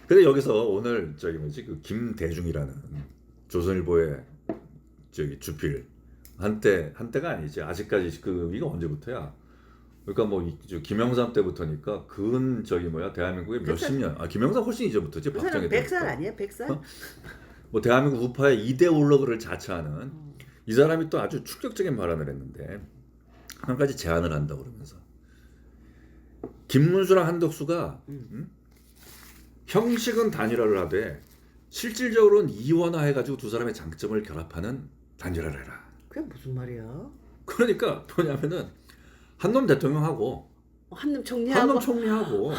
근데 여기서 오늘 그 김대중이라는 조선일보의 주필 한때가 아니지. 아직까지 이거 언제부터야? 그러니까 뭐 김영삼 때부터니까 대한민국의 몇십 년. 김영삼 훨씬 이전부터지. 그 사람 박정희 100살 때부터. 아니에요? 100살? 뭐 대한민국 우파의 이데올로그를 자처하는 이 사람이 또 아주 충격적인 발언을 했는데 한 가지 제안을 한다고 그러면서 김문수랑 한덕수가 형식은 단일화를 하되 실질적으로는 이원화해가지고 두 사람의 장점을 결합하는 단일화를 해라. 그게 무슨 말이야? 그러니까 뭐냐면은 한놈 대통령하고 한놈 총리하고 한놈 총리하고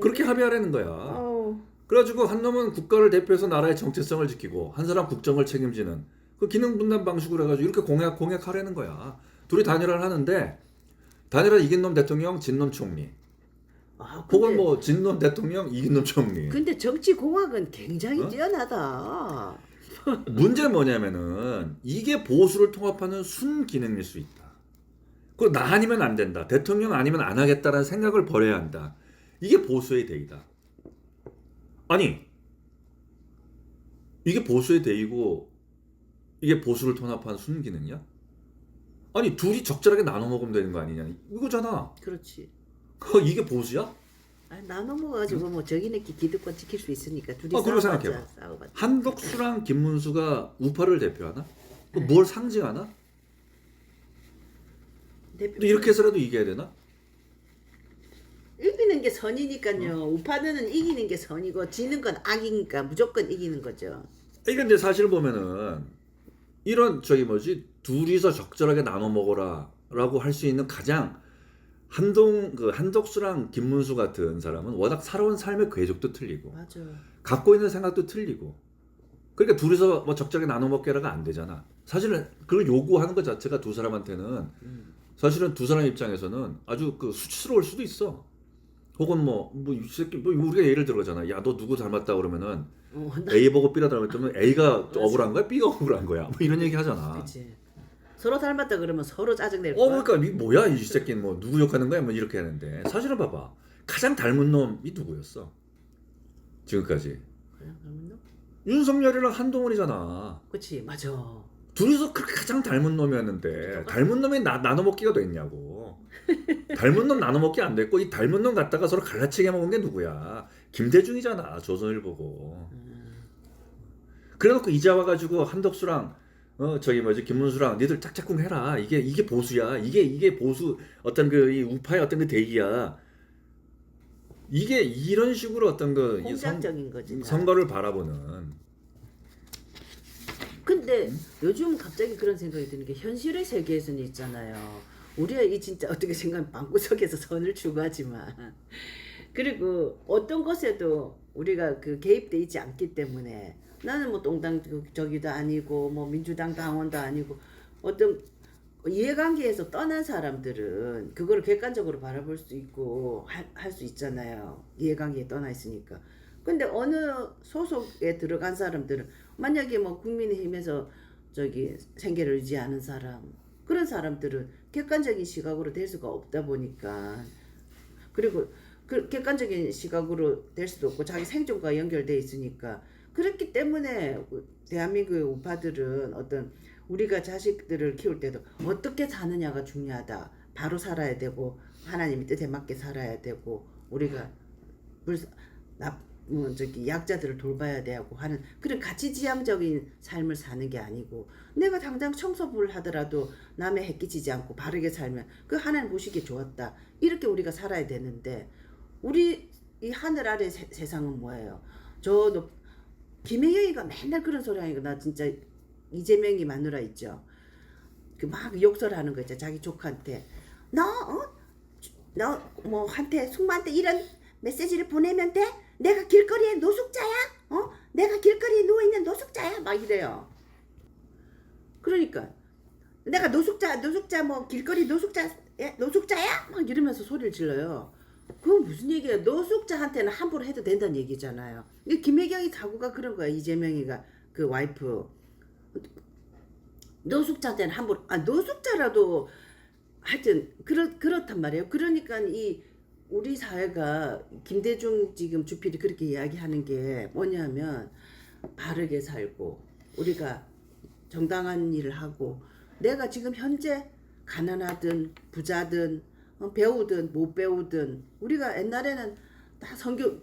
그렇게 합의하라는 거야. 어, 그래가지고 한 놈은 국가를 대표해서 나라의 정체성을 지키고 한 사람 국정을 책임지는 그 기능 분담 방식으로 해가지고 이렇게 공약하라는 거야. 둘이 단일화를 하는데 단일화 이긴 놈 대통령, 진 놈 총리. 혹은 뭐 진 놈 대통령, 이긴 놈 총리. 근데 정치 공학은 굉장히 어? 뛰어나다. 문제는 뭐냐면은 이게 보수를 통합하는 순기능일 수 있다. 그리고 나 아니면 안 된다. 대통령 아니면 안 하겠다라는 생각을 버려야 한다. 이게 보수의 대의다. 아니 이게 보수의 대의고 이게 보수를 통합한 순기능이야? 아니 둘이 적절하게 나눠 먹으면 되는 거 아니냐 이거잖아. 그렇지. 이게 보수야? 나눠 먹어가지고 뭐 저기네끼 기득권 지킬 수 있으니까 둘이 그리고 싸워봤자 생각해봐. 싸워봤자. 한덕수랑 김문수가 우파를 대표하나? 뭘 상징하나? 또 이렇게 해서라도 이겨야 되나? 이기는 게 선이니까요. 우파는 이기는 게 선이고 지는 건 악이니까 무조건 이기는 거죠. 이게 근데 사실 보면은 이런 둘이서 적절하게 나눠 먹어라라고 할 수 있는 가장 한덕수랑 김문수 같은 사람은 워낙 살아온 삶의 궤적도 틀리고 맞아. 갖고 있는 생각도 틀리고 그러니까 둘이서 뭐 적절하게 나눠 먹게라가 안 되잖아. 사실은 그걸 요구하는 것 자체가 두 사람한테는 사실은 두 사람 입장에서는 아주 수치스러울 수도 있어. 혹은 이 새끼 우리가 예를 들어잖아. 야 너 누구 닮았다 그러면은 A 보고 B가 닮았다면 A가 억울한 거야, B가 억울한 거야. 뭐 이런 얘기 하잖아. 그치. 서로 닮았다 그러면 서로 짜증낼 거야. 그러니까 이 뭐야 이 새끼는 뭐 누구 욕하는 거야 뭐 이렇게 하는데 사실은 봐봐 가장 닮은 놈이 누구였어 지금까지? 그러면 윤석열이랑 한동훈이잖아. 그치 맞아. 둘이서 그렇게 가장 닮은 놈이었는데 닮은 놈이 나눠 먹기가 됐냐고. 닮은 놈 나눠 먹기 안 됐고 이 닮은 놈 갖다가 서로 갈라치게 먹은 게 누구야? 김대중이잖아. 조선일보고. 그래놓고 이제 와가지고 한덕수랑 김문수랑 니들 짝짝꿍 해라. 이게 보수야. 이게 보수 어떤 이 우파의 어떤 그 대의야. 이게 이런 식으로 어떤 공작적인 거지. 선거를 바라보는. 근데 요즘 갑자기 그런 생각이 드는 게 현실의 세계에서는 있잖아요. 우리가 이 진짜 어떻게 생각하면 방구석에서 선을 추구하지만 그리고 어떤 것에도 우리가 개입돼 있지 않기 때문에 나는 뭐 똥당 저기도 아니고 뭐 민주당 당원도 아니고 어떤 이해관계에서 떠난 사람들은 그거를 객관적으로 바라볼 수 있고 할 수 있잖아요. 이해관계에 떠나 있으니까. 근데 어느 소속에 들어간 사람들은 만약에 뭐 국민의힘에서 생계를 유지하는 사람 그런 사람들은 객관적인 시각으로 될 수가 없다 보니까 그리고 그 객관적인 시각으로 될 수도 없고 자기 생존과 연결돼 있으니까 그렇기 때문에 대한민국의 우파들은 어떤 우리가 자식들을 키울 때도 어떻게 사느냐가 중요하다. 바로 살아야 되고 하나님의 뜻에 맞게 살아야 되고 우리가 약자들을 돌봐야 되고 하는 그런 가치지향적인 삶을 사는 게 아니고 내가 당장 청소부를 하더라도 남의 해 끼치지 않고 바르게 살면 그 하나님 보시기에 좋았다. 이렇게 우리가 살아야 되는데 우리 이 하늘 아래 세상은 뭐예요? 김혜영이가 맨날 그런 소리 하니까 나 진짜 이재명이 마누라 있죠. 막 욕설하는 거 있죠. 자기 조카한테 너 뭐 숙모한테 이런 메시지를 보내면 돼? 내가 길거리에 노숙자야? 내가 길거리에 누워있는 노숙자야? 막 이래요. 그러니까 내가 노숙자 뭐 길거리 노숙자야? 막 이러면서 소리를 질러요. 그건 무슨 얘기야? 노숙자한테는 함부로 해도 된다는 얘기잖아요. 김혜경이 사고가 그런 거야. 이재명이가 그 와이프 노숙자한테는 함부로 노숙자라도 하여튼 그렇단 말이에요. 그러니까 우리 사회가 김대중 지금 주필이 그렇게 이야기하는 게 뭐냐면 바르게 살고 우리가 정당한 일을 하고 내가 지금 현재 가난하든 부자든 배우든 못 배우든 우리가 옛날에는 다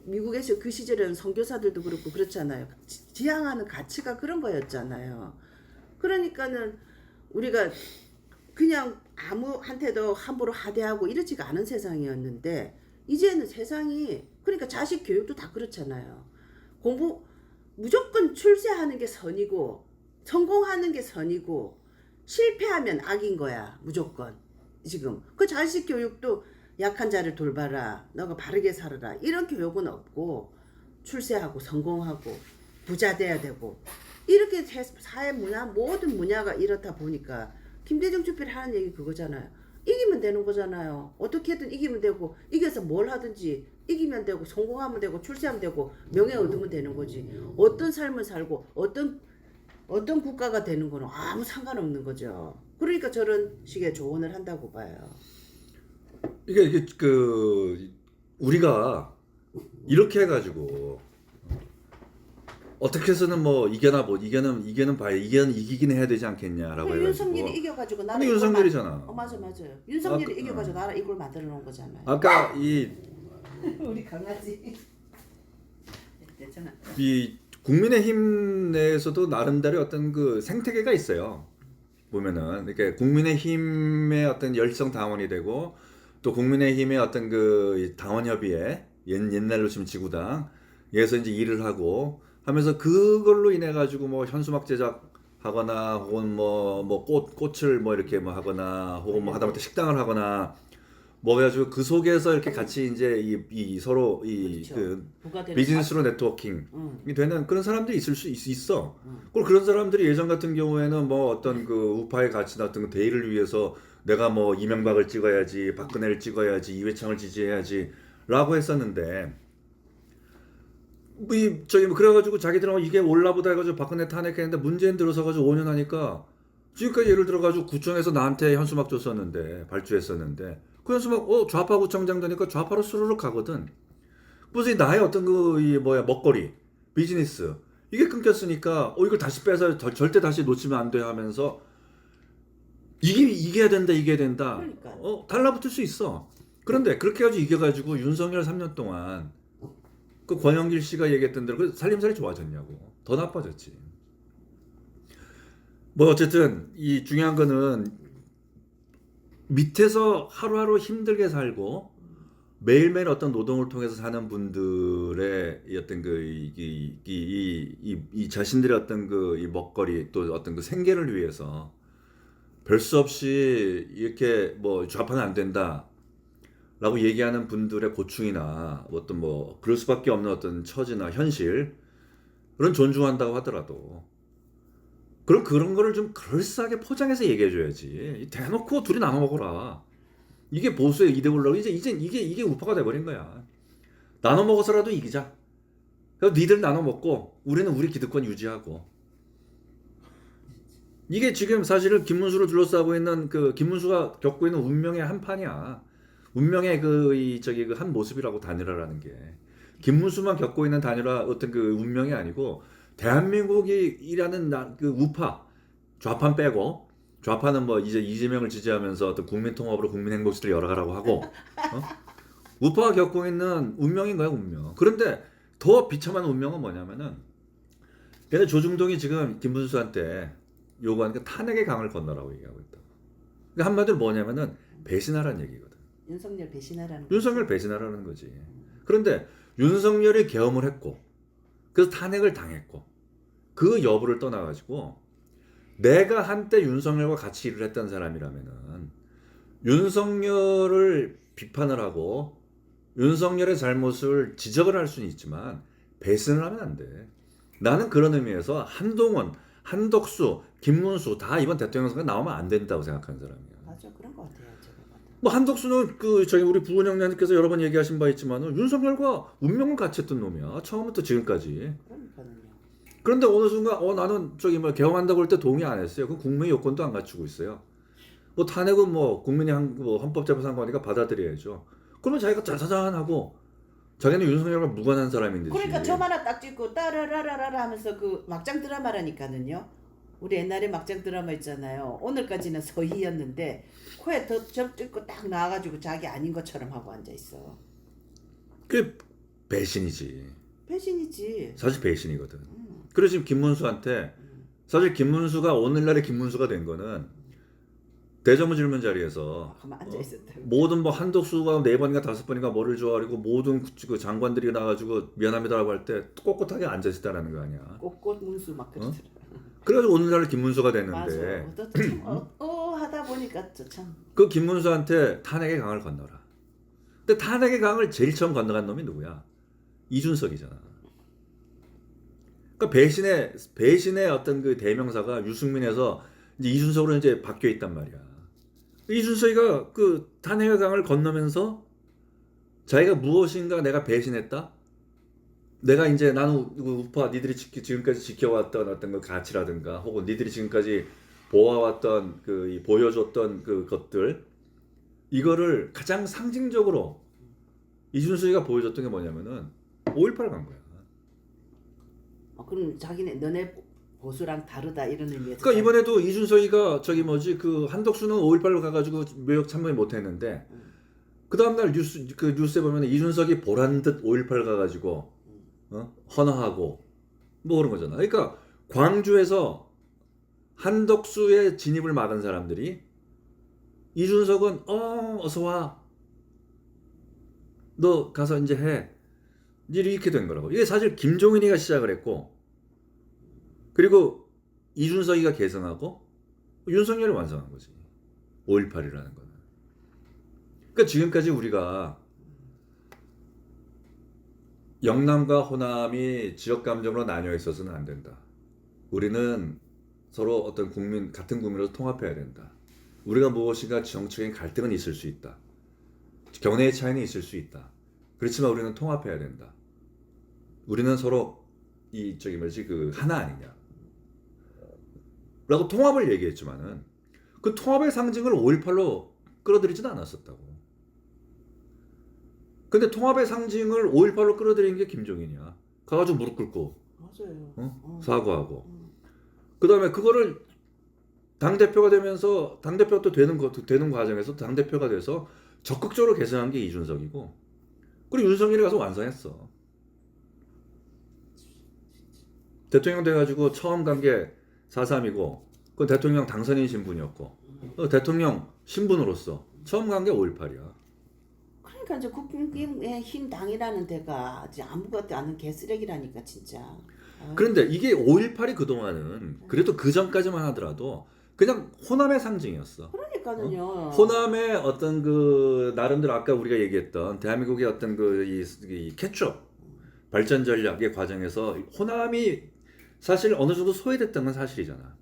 미국에서 그 시절에는 선교사들도 그렇고 그렇잖아요. 지향하는 가치가 그런 거였잖아요. 그러니까는 우리가 그냥 아무한테도 함부로 하대하고 이렇지가 않은 세상이었는데 이제는 세상이 그러니까 자식 교육도 다 그렇잖아요. 공부 무조건 출세하는 게 선이고 성공하는 게 선이고 실패하면 악인 거야 무조건. 지금 그 자식 교육도 약한 자를 돌봐라, 너가 바르게 살아라 이런 교육은 없고 출세하고 성공하고 부자 돼야 되고 이렇게 사회 문화 모든 분야가 이렇다 보니까 김대중 주필이 하는 얘기 그거잖아요. 이기면 되는 거잖아요. 어떻게든 이기면 되고 이겨서 뭘 하든지 이기면 되고 성공하면 되고 출세하면 되고 명예 얻으면 되는 거지. 어떤 삶을 살고 어떤 국가가 되는 거는 아무 상관없는 거죠. 그러니까 저런 식의 조언을 한다고 봐요. 이게 그 우리가 이렇게 해가지고 어떻게 해서는 뭐 이겨는 봐야 이기긴 해야 되지 않겠냐라고 해가지고. 윤석열이 이겨가지고 나라 근데 윤석열이잖아. 맞아요. 윤석열이 이겨가지고 나라 이걸 만들어 놓은 거잖아요. 아까 우리 강아지. 됐잖아. 이 국민의힘 내에서도 나름대로 어떤 그 생태계가 있어요. 보면은 이렇게 국민의힘의 어떤 열성 당원이 되고 또 국민의힘의 어떤 그 당원협의회 옛날로 치면 지구당에서 이제 일을 하고 하면서 그걸로 인해 가지고 뭐 현수막 제작하거나 혹은 뭐 꽃을 뭐 이렇게 뭐 하거나 혹은 뭐 하다못해 식당을 하거나 뭐 해가지고 그 속에서 이렇게 같이 이제 이 서로 그렇죠. 그 부가 되는 비즈니스로 네트워킹이 응. 되는 그런 사람들이 있을 수 있어. 그리고 그런 사람들이 예전 같은 경우에는 뭐 어떤 그 우파의 가치나 어떤 그 대의를 위해서 내가 뭐 이명박을 찍어야지, 박근혜를 찍어야지, 이회창을 지지해야지라고 했었는데 뭐 그래가지고 자기들은 이게 올라보다 해가지고 박근혜 탄핵했는데 문재인 들어서가지고 5년 하니까 지금까지 예를 들어가지고 구청에서 나한테 현수막 줬었는데 발주했었는데 그 현수막 좌파 구청장 되니까 좌파로 수르륵 가거든. 무슨 나의 어떤 이 먹거리 비즈니스 이게 끊겼으니까 이걸 다시 빼서 절대 다시 놓치면 안 돼 하면서 이겨야 된다. 그러니까. 달라붙을 수 있어. 그런데 그렇게 해가지고 이겨가지고 윤석열 3년 동안 그 권영길 씨가 얘기했던 대로 그 살림살이 좋아졌냐고. 더 나빠졌지. 뭐 어쨌든 이 중요한 거는 밑에서 하루하루 힘들게 살고 매일매일 어떤 노동을 통해서 사는 분들의 어떤 이 자신들의 어떤 이 먹거리 또 어떤 그 생계를 위해서 별 수 없이 이렇게 뭐 좌파는 안 된다 라고 얘기하는 분들의 고충이나 어떤 뭐 그럴 수밖에 없는 어떤 처지나 현실 그런 존중한다고 하더라도 그럼 그런 거를 좀 그럴싸하게 포장해서 얘기해줘야지. 대놓고 둘이 나눠 먹어라. 이게 보수의 이데올로기. 이제 이게 우파가 돼버린 거야. 나눠 먹어서라도 이기자. 그래서 니들 나눠 먹고 우리는 우리 기득권 유지하고. 이게 지금 사실은 김문수를 둘러싸고 있는 그 김문수가 겪고 있는 운명의 한판이야. 운명의 그 한 모습이라고 단일화라는 게. 김문수만 겪고 있는 단일화 어떤 그 운명이 아니고. 대한민국이라는 그 우파 좌판 빼고 좌파는 뭐 이제 이재명을 지지하면서 어떤 국민 통합으로 국민 행복시대를 열어가라고 하고 우파가 겪고 있는 운명인 거야 운명. 그런데 더 비참한 운명은 뭐냐면은 근데 조중동이 지금 김문수한테 요구하는 게 탄핵의 강을 건너라고 얘기하고 있다. 그러니까 한마디로 뭐냐면은 배신하라는 얘기거든. 윤석열 배신하라는 거지. 그런데 윤석열이 계엄을 했고 그래서 탄핵을 당했고 그 여부를 떠나가지고 내가 한때 윤석열과 같이 일을 했던 사람이라면은 윤석열을 비판을 하고 윤석열의 잘못을 지적을 할 수는 있지만 배신을 하면 안 돼. 나는 그런 의미에서 한동훈, 한덕수, 김문수 다 이번 대통령 선거 나오면 안 된다고 생각하는 사람이야. 맞아, 그런 것 같아요. 제가 봐도. 뭐 한덕수는 우리 부은 형님께서 여러 번 얘기하신 바 있지만은 윤석열과 운명을 같이 했던 놈이야. 처음부터 지금까지. 그러니까요. 그런데 어느 순간 나는 개헌한다고 할 때 동의 안 했어요. 그 국민의 요건도 안 갖추고 있어요. 뭐 탄핵은 뭐 국민이 헌법재판소한 거니까 받아들여야죠. 그러면 자기가 짜자잔하고 자기는 윤석열과 무관한 사람인데. 그러니까 점 하나 딱 찍고 따라라라라 하면서 그 막장 드라마라니까는요. 우리 옛날에 막장 드라마 있잖아요. 오늘까지는 서희였는데 코에 점 찍고 딱 나와가지고 자기 아닌 것처럼 하고 앉아 있어. 배신이지. 배신이지. 사실 배신이거든. 그래서 지금 김문수한테 사실 김문수가 오늘날의 김문수가 된 거는 대정부 질문 자리에서 가만 앉아 있었다. 모든 뭐 한덕수가 4번인가 5번인가 뭐를 좋아하고 모든 그 장관들이 나가지고 미안합니다라고 할 때 꼿꼿하게 앉아 있다라는 거 아니야. 꽃꽃 문수 막 그러더라. 그래가지고 오늘날 김문수가 맞아. 됐는데 참 하다 보니까 참. 그 김문수한테 탄핵의 강을 건너라. 근데 탄핵의 강을 제일 처음 건너간 놈이 누구야? 이준석이잖아. 그러니까 배신의 어떤 그 대명사가 유승민에서 이제 이준석으로 이제 바뀌어 있단 말이야. 이준석이가 그 탄핵의 강을 건너면서 자기가 무엇인가 내가 배신했다. 내가 이제 나는 우파 니들이 지금까지 지켜왔던 어떤 그 가치라든가 혹은 니들이 지금까지 보아왔던 그 보여줬던 그 것들 이거를 가장 상징적으로 이준석이가 보여줬던 게 뭐냐면은 5.18을 간 거야. 그럼 자기네 너네 보수랑 다르다 이런 의미에서. 그러니까 이번에도 이준석이가 저기 뭐지 그 한덕수는 5.18로 가가지고 묘역 참여 못했는데 그 다음날 뉴스에 보면 이준석이 보란 듯 5.18 가가지고 헌화하고 뭐 그런 거잖아. 그러니까 광주에서 한덕수의 진입을 막은 사람들이 이준석은 어서 와. 너 가서 이제 해. 이렇게 된 거라고. 이게 사실 김종인이가 시작을 했고 그리고 이준석이가 계승하고 윤석열이 완성한 거지. 5.18이라는 거는. 그러니까 지금까지 우리가 영남과 호남이 지역 감정으로 나뉘어 있어서는 안 된다. 우리는 서로 어떤 같은 국민으로 통합해야 된다. 우리가 무엇인가 정치적인 갈등은 있을 수 있다. 견해의 차이는 있을 수 있다. 그렇지만 우리는 통합해야 된다. 우리는 서로 하나 아니냐. 라고 통합을 얘기했지만은 그 통합의 상징을 5.18로 끌어들이지는 않았었다고. 근데 통합의 상징을 5.18로 끌어들인 게 김종인이야. 가가지고 무릎 꿇고 맞아요. 사과하고 그 다음에 그거를 당대표가 되면서 당대표가 또 되는 과정에서 당대표가 돼서 적극적으로 개선한 게 이준석이고 그리고 윤석열이 가서 완성했어. 대통령 돼가지고 처음 간 게 4.3이고 그 대통령 당선인 신분이었고 대통령 신분으로서 처음 간 게 5.18이야. 그러니까 이제 국민의힘 당이라는 데가 이제 아무것도 않은 개쓰레기라니까 진짜. 그런데 이게 5.18이 그동안은 그래도 그 전까지만 하더라도 그냥 호남의 상징이었어. 그러니까는요. 호남의 어떤 그 나름대로 아까 우리가 얘기했던 대한민국의 어떤 이 캐치업 발전 전략의 과정에서 호남이 사실 어느 정도 소외됐던 건 사실이잖아.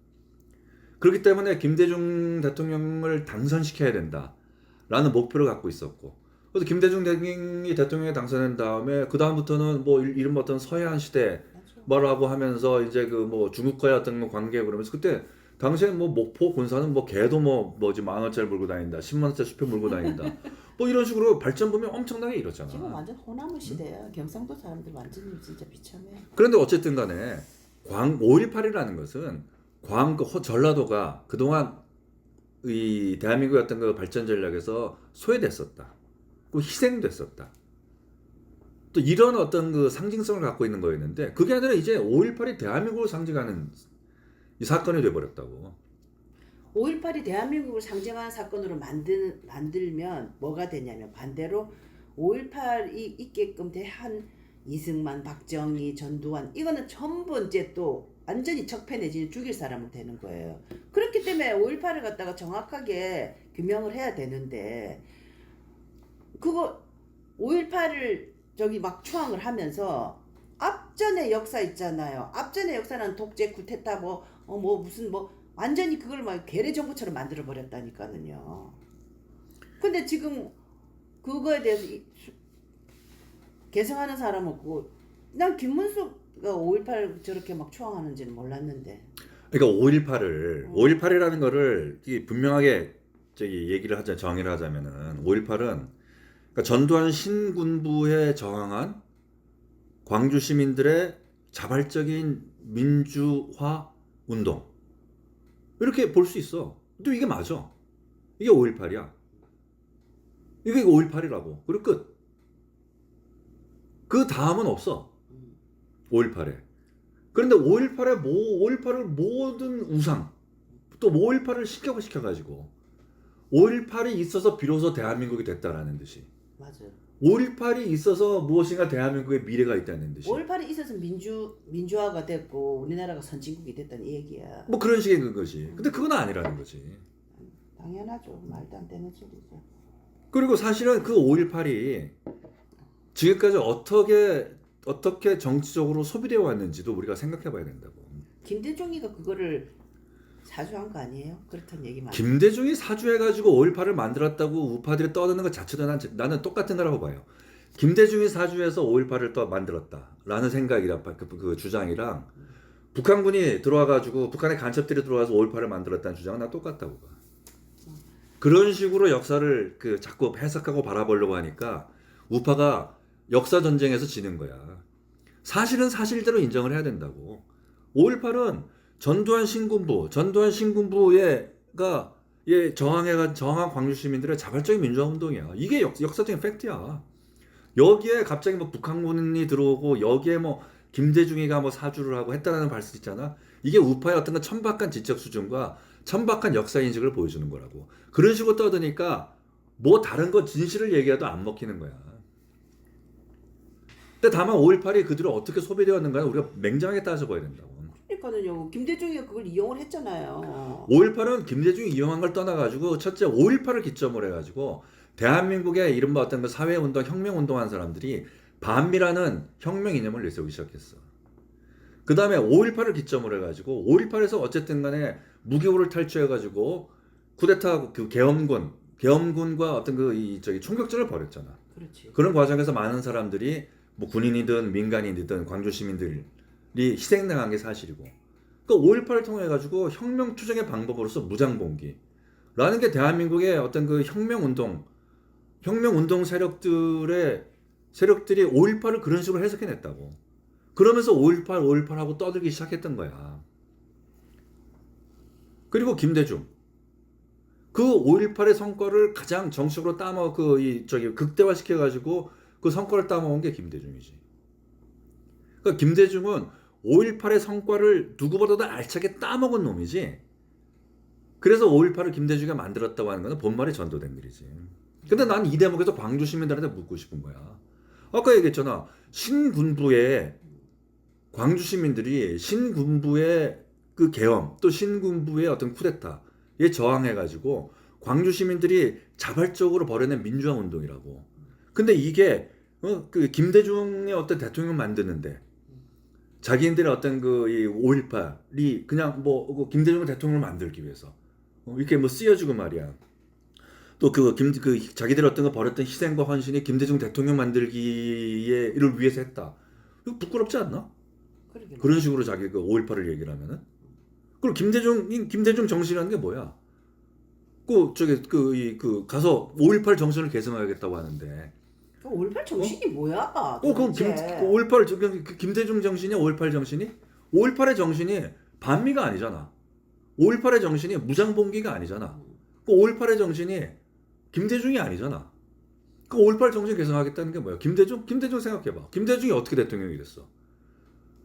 그렇기 때문에 김대중 대통령을 당선시켜야 된다라는 목표를 갖고 있었고 그래서 김대중 대통령이 당선된 다음에 그 다음부터는 뭐 이른바 어떤 서해안 시대 뭐라고 하면서 이제 그 뭐 중국과의 어떤 관계 그러면서 그때 당시에 뭐 목포 군사는 뭐 개도 뭐지 10,000원짜리 물고 다닌다, 10만원짜리 수표 물고 다닌다, 뭐 이런 식으로 발전 보면 엄청나게 이렇잖아. 지금 완전 호남의 시대야. 경상도 사람들 완전히 진짜 비참해. 그런데 어쨌든 간에 5.18이라는 것은 전라도가 그동안 이 대한민국의 어떤 그 발전 전략에서 소외됐었다. 그 희생됐었다. 또 이런 어떤 그 상징성을 갖고 있는 거였는데 그게 아니라 이제 5.18이 대한민국을 상징하는 이 사건이 돼버렸다고. 5.18이 대한민국을 상징하는 사건으로 만들면 뭐가 되냐면 반대로 5.18이 있게끔 대한 이승만, 박정희, 전두환 이거는 전부 이제 또 완전히 적폐 내지는 죽일 사람은 되는 거예요. 그렇기 때문에 5.18을 갖다가 정확하게 규명을 해야 되는데 그거 5.18을 저기 막 추앙을 하면서 앞전의 역사 있잖아요. 앞전의 역사는 독재, 쿠데타 무슨 완전히 그걸 막 괴뢰 정부처럼 만들어 버렸다니까는요. 근데 지금 그거에 대해서 개성하는 사람 없고 난 김문수가 5.18 저렇게 막 추앙하는지는 몰랐는데. 그러니까 5.18이라는 거를 분명하게 얘기를 하자 정의를 하자면은 5.18은 그러니까 전두환 신군부에 저항한 광주 시민들의 자발적인 민주화 운동 이렇게 볼 수 있어. 또 이게 맞아. 이게 5.18이야. 이게 5.18이라고. 그리고 끝. 그 다음은 없어. 5.18에. 그런데 5.18을 모든 우상, 또 5.18을 시켜가지고 5.18이 있어서 비로소 대한민국이 됐다라는 듯이, 맞아요. 5.18이 있어서 무엇인가 대한민국의 미래가 있다는 듯이, 5.18이 있어서 민주화가 됐고 우리나라가 선진국이 됐다는 얘기야. 뭐 그런 식의 것이. 근데 그건 아니라는 거지. 당연하죠. 말도 안 되는 소리죠. 그리고 사실은 그 5.18이 지금까지 어떻게 정치적으로 소비되어 왔는지도 우리가 생각해 봐야 된다고. 김대중이가 그거를 사주한 거 아니에요? 그렇다는 얘기 많아요. 김대중이 사주해가지고 5.18을 만들었다고 우파들이 떠드는 것 자체도 나는 똑같은 거라고 봐요. 김대중이 사주해서 5.18을 또 만들었다라는 생각이랑 그 주장이랑 북한군이 들어와가지고 북한의 간첩들이 들어와서 5.18을 만들었다는 주장은 나 똑같다고 봐. 그런 식으로 역사를 자꾸 해석하고 바라보려고 하니까 우파가 역사 전쟁에서 지는 거야. 사실은 사실대로 인정을 해야 된다고. 5.18은 전두환 신군부가 저항한 광주 시민들의 자발적인 민주화 운동이야. 이게 역사적인 팩트야. 여기에 갑자기 뭐 북한군이 들어오고 여기에 뭐 김대중이가 뭐 사주를 하고 했다는 발언 있잖아. 이게 우파의 어떤 그 천박한 지적 수준과 천박한 역사 인식을 보여주는 거라고. 그런 식으로 떠드니까 뭐 다른 거 진실을 얘기해도 안 먹히는 거야. 근데 다만 5.18이 그들을 어떻게 소비되었는가는 우리가 맹장하게 따져봐야 된다고. 그러니까는요. 김대중이가 그걸 이용을 했잖아요. 5.18은 김대중이 이용한 걸 떠나가지고 첫째 5.18을 기점으로 해가지고 대한민국의 이른바 어떤 그 사회운동, 혁명운동한 사람들이 반미라는 혁명 이념을 내세우기 시작했어. 그 다음에 5.18을 기점으로 해가지고 5.18에서 어쨌든 간에 무기고를 탈취해가지고 쿠데타 계엄군과 어떤 총격전을 벌였잖아. 그렇지. 그런 과정에서 많은 사람들이 뭐 군인이든 민간인이든 광주 시민들이 희생당한 게 사실이고, 그 5.18을 통해 가지고 혁명 투쟁의 방법으로서 무장봉기라는 게 대한민국의 어떤 그 혁명운동 세력들이 5.18을 그런 식으로 해석해냈다고. 그러면서 5.18 하고 떠들기 시작했던 거야. 그리고 김대중, 그 5.18의 성과를 가장 정식으로 극대화시켜 가지고 그 성과를 따먹은 게 김대중이지. 그러니까 김대중은 5.18의 성과를 누구보다도 알차게 따먹은 놈이지. 그래서 5.18을 김대중이 만들었다고 하는 건 본말이 전도된 일이지. 근데 난 이 대목에서 광주 시민들한테 묻고 싶은 거야. 아까 얘기했잖아. 광주 시민들이 신군부의 그 계엄, 또 신군부의 어떤 쿠데타에 저항해가지고 광주 시민들이 자발적으로 벌여낸 민주화 운동이라고. 근데 이게 그 김대중의 어떤 대통령 만드는데 자기들의 어떤 이 5.18이 그냥 뭐 김대중을 대통령을 만들기 위해서 이렇게 뭐 쓰여주고 말이야. 또 자기들 어떤 거 벌였던 희생과 헌신이 김대중 대통령 만들기를 위해서 했다. 이거 부끄럽지 않나? 그런 식으로 자기 그 5.18을 얘기를 하면은. 그리고 김대중 정신이라는 게 뭐야? 가서 5.18 정신을 계승하겠다고 하는데. 5.18 정신이 뭐야? 그럼 5.18 김대중 정신이야? 5.18 정신이? 5.18의 정신이 반미가 아니잖아. 5.18의 정신이 무장봉기가 아니잖아. 5.18의 정신이 김대중이 아니잖아. 그 5.18 정신 계승하겠다는 게 뭐야? 김대중 생각해봐. 김대중이 어떻게 대통령이 됐어?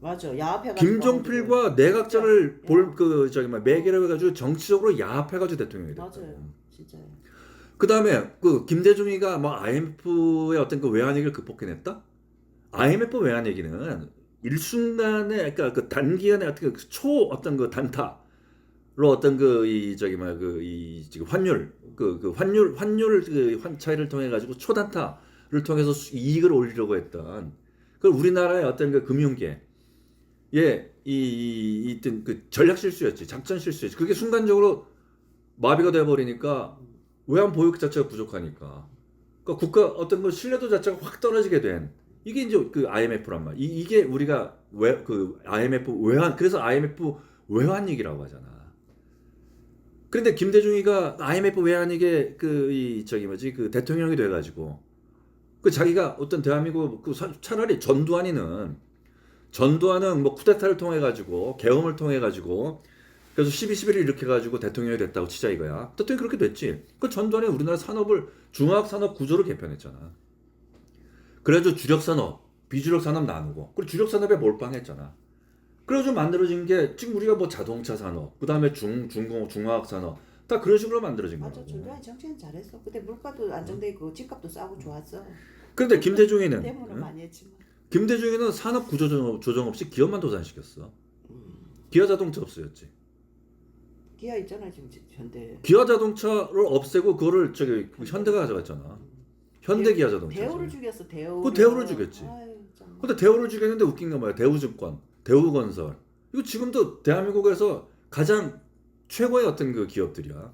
맞아. 야합해가지고 김종필과 내각자를 매개로 해가지고 정치적으로 야합해가지고 대통령이 됐다. 맞아요. 진짜요. 그 다음에 김대중이가 뭐 IMF의 어떤 그 외환위기를 극복해냈다? IMF 외환위기는 일순간에 그러니까 단기간에 어떻게 어떤 그 단타로 어떤 환율 차이를 통해 가지고 초단타를 통해서 이익을 올리려고 했던 그 우리나라의 어떤 그 금융계 전략 실수였지, 작전 실수였지. 그게 순간적으로 마비가 돼버리니까 외환 보유 자체가 부족하니까, 그러니까 국가 어떤 그 신뢰도 자체가 확 떨어지게 된 이게 이제 그 IMF란 말. 이게 우리가 IMF 외환, 그래서 IMF 외환위기라고 하잖아. 그런데 김대중이가 IMF 외환위기의 그 대통령이 돼가지고 자기가 어떤 대한민국 차라리 전두환은 뭐 쿠데타를 통해 가지고 계엄을 통해 가지고 그래서 12.11을 일으켜가지고 대통령이 됐다고 치자 이거야. 대통령이 그렇게 됐지. 그 전두환이 우리나라 종합산업 구조를 개편했잖아. 그래가지고 주력산업, 비주력 산업 나누고 그리고 주력 산업에 몰빵했잖아. 그래가지고 만들어진 게 지금 우리가 뭐 자동차 산업, 그 다음에 중공업, 중화학 산업 다 그런 식으로 만들어진 맞아. 거라고. 중간에 정치는 잘했어. 그때 물가도 안정돼 있고 집값도 싸고 좋았어. 그런데 김대중이는 때문에 많이 했지만. 김대중이는 산업 구조 조정 없이 기업만 도산시켰어. 기아 자동차 없어졌지. 기아 있잖아 지금 현대. 기아 자동차를 없애고 그거를 저기 현대가 가져갔잖아. 현대 기아 자동차. 대우를 죽였어. 대우. 그 대우를 죽였지. 아유, 참. 근데 대우를 죽였는데 웃긴 건 뭐야? 대우증권, 대우건설. 이거 지금도 대한민국에서 가장 최고의 어떤 그 기업들이야.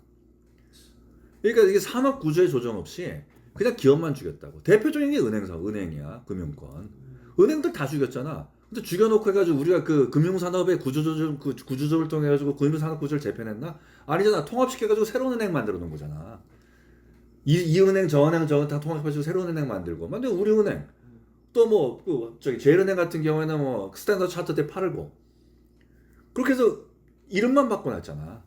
그러니까 이게 산업 구조의 조정 없이 그냥 기업만 죽였다고. 대표적인 게 은행이야, 금융권. 은행들 다 죽였잖아. 근데 죽여놓고 해가지고 우리가 그 금융산업의 구조조정을 통해 가지고 금융산업 구조를 재편했나? 아니잖아. 통합시켜가지고 새로운 은행 만들어 놓은 거잖아. 이 은행, 저 은행, 저 은행 다 통합해가지고 새로운 은행 만들고. 근데 우리은행 또 뭐 저기 제일은행 같은 경우에는 뭐 스탠더드 차트대 팔고 그렇게 해서 이름만 바꿔놨잖아.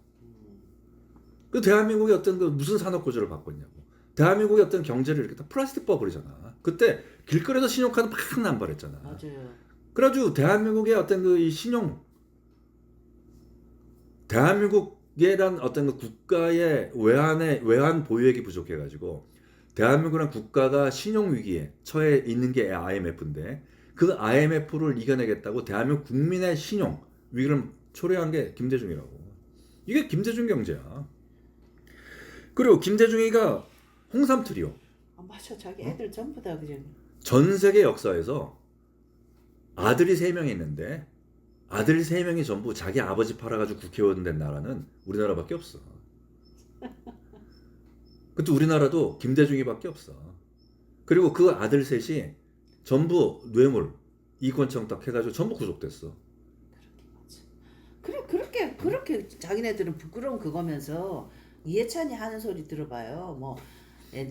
그 대한민국의 어떤 그 무슨 산업 구조를 바꿨냐고. 대한민국의 어떤 경제를 이렇게 다 플라스틱 버블이잖아. 그때 길거리에서 신용카드 막 남발했잖아. 맞아요. 그래가지고 대한민국의 어떤 그 이 대한민국이란 어떤 그 국가의 외환 보유액이 부족해가지고 대한민국이란 국가가 신용 위기에 처해 있는 게 IMF인데 그 IMF를 이겨내겠다고 대한민국 국민의 신용 위기를 초래한 게 김대중이라고. 이게 김대중 경제야. 그리고 김대중이가 홍삼 트리오. 아, 맞아. 자기 애들 전부 다 그냥. 전 세계 역사에서 아들이 3명이 있는데 아들 3명이 전부 자기 아버지 팔아가지고 국회의원 된 나라는 우리나라밖에 없어. 그때 우리나라도 김대중이밖에 없어. 그리고 그 아들 셋이 전부 뇌물, 이권청 딱 해가지고 전부 구속됐어. 그래 그렇게 자기네들은 부끄러운 그거면서 이해찬이 하는 소리 들어봐요. 뭐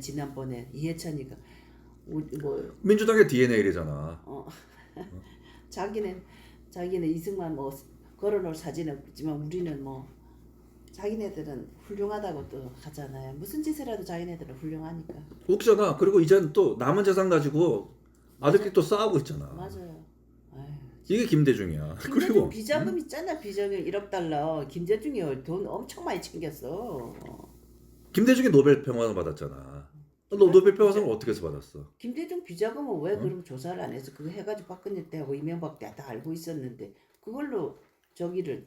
지난번에 이해찬이가 뭐 민주당의 DNA래잖아. 자기는 이승만 뭐 걸어놓을 사진은 있지만 우리는 뭐 자기네들은 훌륭하다고 또 하잖아요. 무슨 짓을 해도 자기네들은 훌륭하니까. 웃기잖아. 그리고 이제는 또 남은 재산 가지고 아들끼리 또 싸우고 있잖아. 맞아요. 아유, 이게 김대중이야. 김대중 그리고 비자금 있잖아. 비자금 1억 달러. 김대중이 돈 엄청 많이 챙겼어. 김대중이 노벨 평화상 받았잖아. 너 노벨 평화상을 어떻게 해서 받았어? 김대중 비자금은 왜 그럼 조사를 안 해서 그거 해가지고 박근혜 때하고 이명박 때 다 알고 있었는데 그걸로 정리를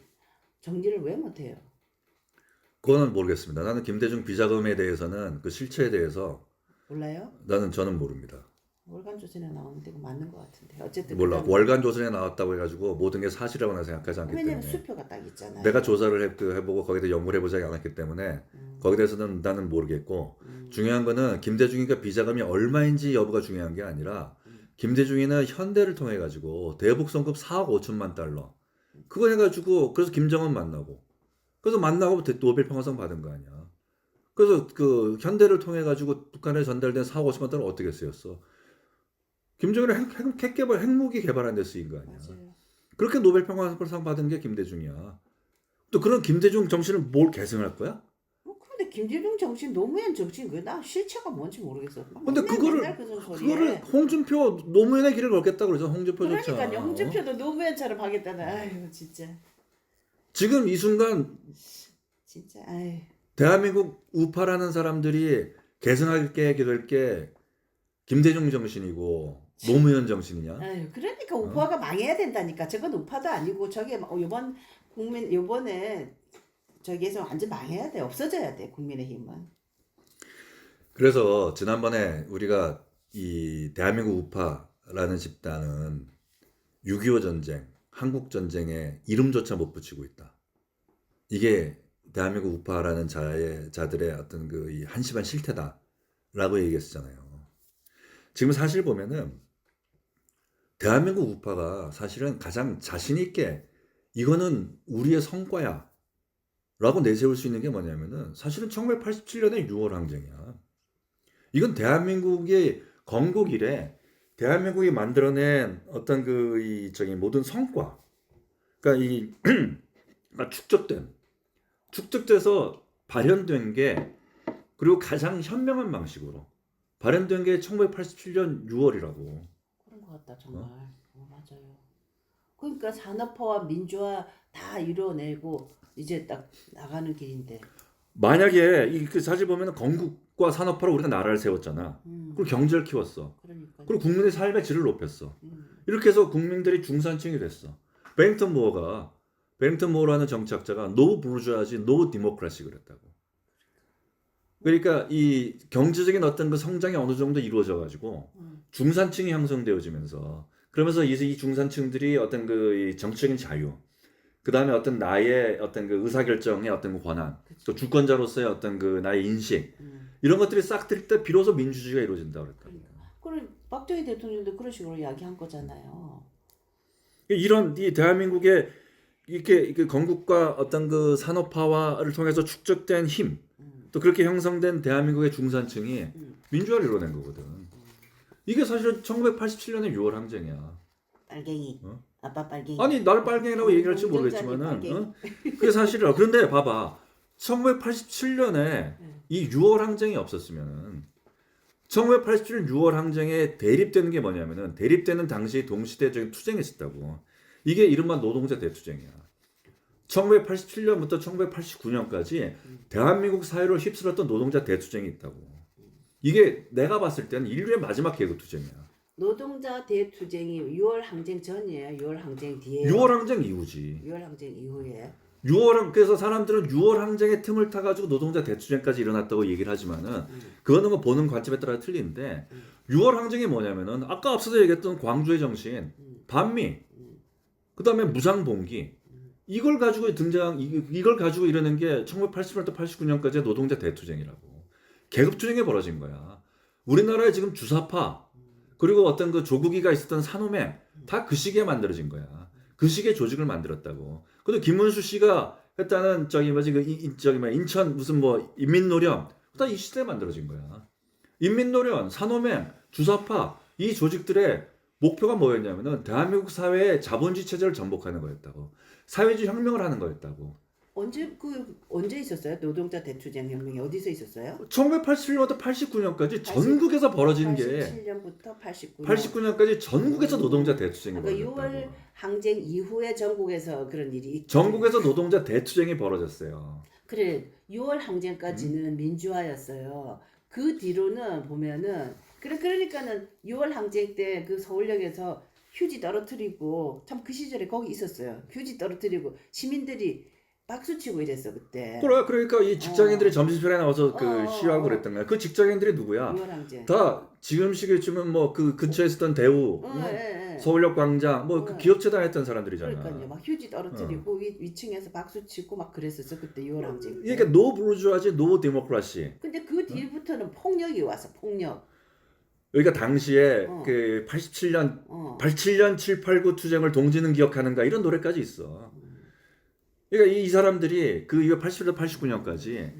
왜 못해요? 그거는 모르겠습니다. 나는 김대중 비자금에 대해서는 그 실체에 대해서 몰라요? 저는 모릅니다. 월간 조선에 나오는데 그거 맞는 것 같은데 어쨌든 몰라. 그다음에 월간 조선에 나왔다고 해가지고 모든 게 사실이라고 는 생각하지 않기 왜냐면 때문에 수표가 딱 있잖아요. 내가 조사를 해보고 거기에 대해 연구를 해보지 않았기 때문에 거기에 대해서는 나는 모르겠고 중요한 거는 김대중이가 비자금이 얼마인지 여부가 중요한 게 아니라 김대중이는 현대를 통해 가지고 대북 송금 4억 5천만 달러 그거 해가지고 그래서 김정은 만나고 그래서 만나고 노벨 평화상 받은 거 아니야. 그래서 그 현대를 통해 가지고 북한에 전달된 4억 5천만 달러 어떻게 쓰였어? 김정은은 핵무기 개발한 데 쓰인 거 아니야. 맞아요. 그렇게 노벨 평화상 받은 게 김대중이야. 또 그런 김대중 정신을 뭘 계승할 거야? 근데 김대중 정신 노무현 정신 그나 실체가 뭔지 모르겠어. 근데 그거를 홍준표 노무현의 길을 걷겠다 그러죠. 홍준표조차. 그러니까 홍준표도 노무현처럼 하겠다는. 아유 진짜. 지금 이 순간 진짜 아유. 대한민국 우파라는 사람들이 계승하게 될 게 김대중 정신이고 노무현 정신이냐? 아유 그러니까 우파가 망해야 된다니까. 저건 우파도 아니고 저게 요번에 저기에서 완전 망해야 돼. 없어져야 돼. 국민의힘은. 그래서 지난번에 우리가 이 대한민국 우파라는 집단은 6.25 전쟁, 한국 전쟁에 이름조차 못 붙이고 있다. 이게 대한민국 우파라는 자들의 어떤 그 이 한심한 실태다라고 얘기했었잖아요. 지금 사실 보면은 대한민국 우파가 사실은 가장 자신 있게 이거는 우리의 성과야 라고 내세울 수 있는 게 뭐냐면은 사실은 1987년의 6월 항쟁이야. 이건 대한민국의 건국 이래 대한민국이 만들어낸 어떤 그 이 저기 모든 성과, 그러니까 이 축적돼서 발현된 게 그리고 가장 현명한 방식으로 발현된 게 1987년 6월이라고. 그런 것 같다 정말. 맞아요. 그러니까 산업화와 민주화 다 이뤄내고 이제 딱 나가는 길인데. 만약에 그 사실 보면 건국과 산업화로 우리가 나라를 세웠잖아. 그리고 경제를 키웠어. 그러니까. 그리고 국민의 삶의 질을 높였어. 음. 이렇게 해서 국민들이 중산층이 됐어. 베링턴 모어라는 정치학자가 노 부르주아지 노 디모크라시 그랬다고. 그러니까 이 경제적인 어떤 그 성장이 어느 정도 이루어져 가지고 중산층이 형성되어지면서 그러면서 이 중산층들이 어떤 그 이 정치적인 자유, 그 다음에 어떤 나의 어떤 그 의사결정의 어떤 그 권한, 또 주권자로서의 어떤 그 나의 인식 이런 것들이 싹 들 때 비로소 민주주의가 이루어진다 그랬다고. 그래 박정희 대통령도 그런 식으로 이야기한 거잖아요. 이런 이 대한민국의 이렇게 그 건국과 어떤 그 산업화를 통해서 축적된 힘, 또 그렇게 형성된 대한민국의 중산층이 민주화를 이뤄낸 거거든. 이게 사실은 1987년의 6월 항쟁이야. 빨갱이. 아빠 빨갱이. 아니 나를 빨갱이라고 얘기할지 모르겠지만은 그게 사실이라. 그런데 봐봐, 1987년에 이 6월 항쟁이 없었으면은 1987년 6월 항쟁에 대립되는 게 뭐냐면은 대립되는 당시 동시대적인 투쟁이 있었다고. 이게 이른바 노동자 대투쟁이야. 1987년부터 1989년까지 대한민국 사회를 휩쓸었던 노동자 대투쟁이 있다고. 이게 내가 봤을 때는 인류의 마지막 계급투쟁이야. 노동자 대투쟁이 6월 항쟁 전이에요. 6월 항쟁 뒤에. 6월 항쟁 이후지. 6월 항쟁 이후에. 그래서 사람들은 6월 항쟁의 틈을 타가지고 노동자 대투쟁까지 일어났다고 얘기를 하지만은 그거는 뭐 보는 관점에 따라 틀린데 6월 항쟁이 뭐냐면은 아까 앞서서 얘기했던 광주의 정신, 반미, 그 다음에 무상봉기 이걸 가지고 이걸 가지고 일어난 게 1980년부터 89년까지의 노동자 대투쟁이라고. 계급투쟁이 벌어진 거야. 우리나라에 지금 주사파 그리고 어떤 그 조국이가 있었던 산호맹 다 그 시기에 만들어진 거야. 그 시기에 조직을 만들었다고. 근데 김문수 씨가 했다는 인천 무슨 뭐 인민노련 다 이 시대에 만들어진 거야. 인민노련, 산호맹, 주사파 이 조직들의 목표가 뭐였냐면은 대한민국 사회의 자본주의 체제를 전복하는 거였다고. 사회주의 혁명을 하는 거였다고. 언제 있었어요? 노동자 대투쟁 혁명이 어디서 있었어요? 1987년부터 89년까지 전국에서 벌어진 게 87년부터 89년. 89년까지 전국에서 노동자 대투쟁이 그러니까 벌어졌다고. 6월 항쟁 이후에 전국에서 그런 일이 있죠. 전국에서 노동자 대투쟁이 벌어졌어요. 그래 6월 항쟁까지는 민주화였어요. 그 뒤로는 보면은 그러니까는 6월 항쟁 때 그 서울역에서 휴지 떨어뜨리고 참 그 시절에 거기 있었어요. 휴지 떨어뜨리고 시민들이 박수치고 이랬어 그때. 그래, 그러니까 이 직장인들이 점심시간에 나와서 시위하고 그랬던 거야. 그 직장인들이 누구야? 6월 항쟁. 다 지금 시기쯤은 뭐 그 근처에 있었던 대우, 서울역 광장, 뭐 그 기업체 다녔던 사람들이잖아. 그러니까요. 막 휴지 떨어뜨리고 위층에서 박수치고 막 그랬었어 그때 6월 항쟁. 이게 노 부르주아지 노 데모크라시. 근데 그 뒤부터는 폭력이 와서 폭력. 여기가 당시에 그 87년 7, 8, 9 투쟁을 동지는 기억하는가 이런 노래까지 있어. 그러니까 이 사람들이 그 87년 89년까지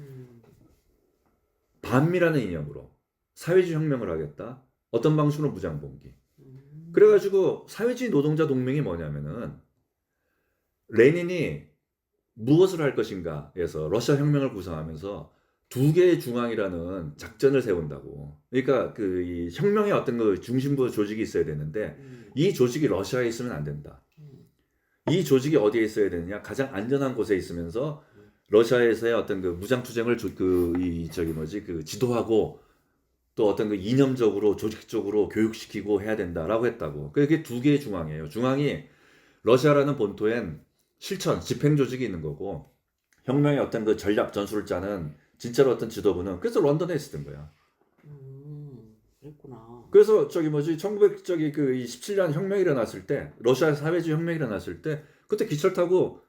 반미라는 이념으로 사회주의 혁명을 하겠다. 어떤 방식으로 무장봉기. 그래가지고 사회주의 노동자 동맹이 뭐냐면은 레닌이 무엇을 할 것인가에서 러시아 혁명을 구상하면서 두 개의 중앙이라는 작전을 세운다고. 그러니까 그 이 혁명의 어떤 그 중심부 조직이 있어야 되는데 이 조직이 러시아에 있으면 안 된다. 이 조직이 어디에 있어야 되느냐? 가장 안전한 곳에 있으면서 러시아에서의 어떤 그 무장 투쟁을 지도하고 또 어떤 그 이념적으로 조직적으로 교육시키고 해야 된다라고 했다고. 그게 두 개의 중앙이에요. 중앙이 러시아라는 본토엔 실천, 집행 조직이 있는 거고 혁명의 어떤 그 전략 전술을 짜는 진짜로 어떤 지도부는 그래서 런던에 있었던 거야. 그랬구나. 그래서 17년 혁명이 일어났을 때 러시아 사회주의 혁명이 일어났을 때 그때 기차를 타고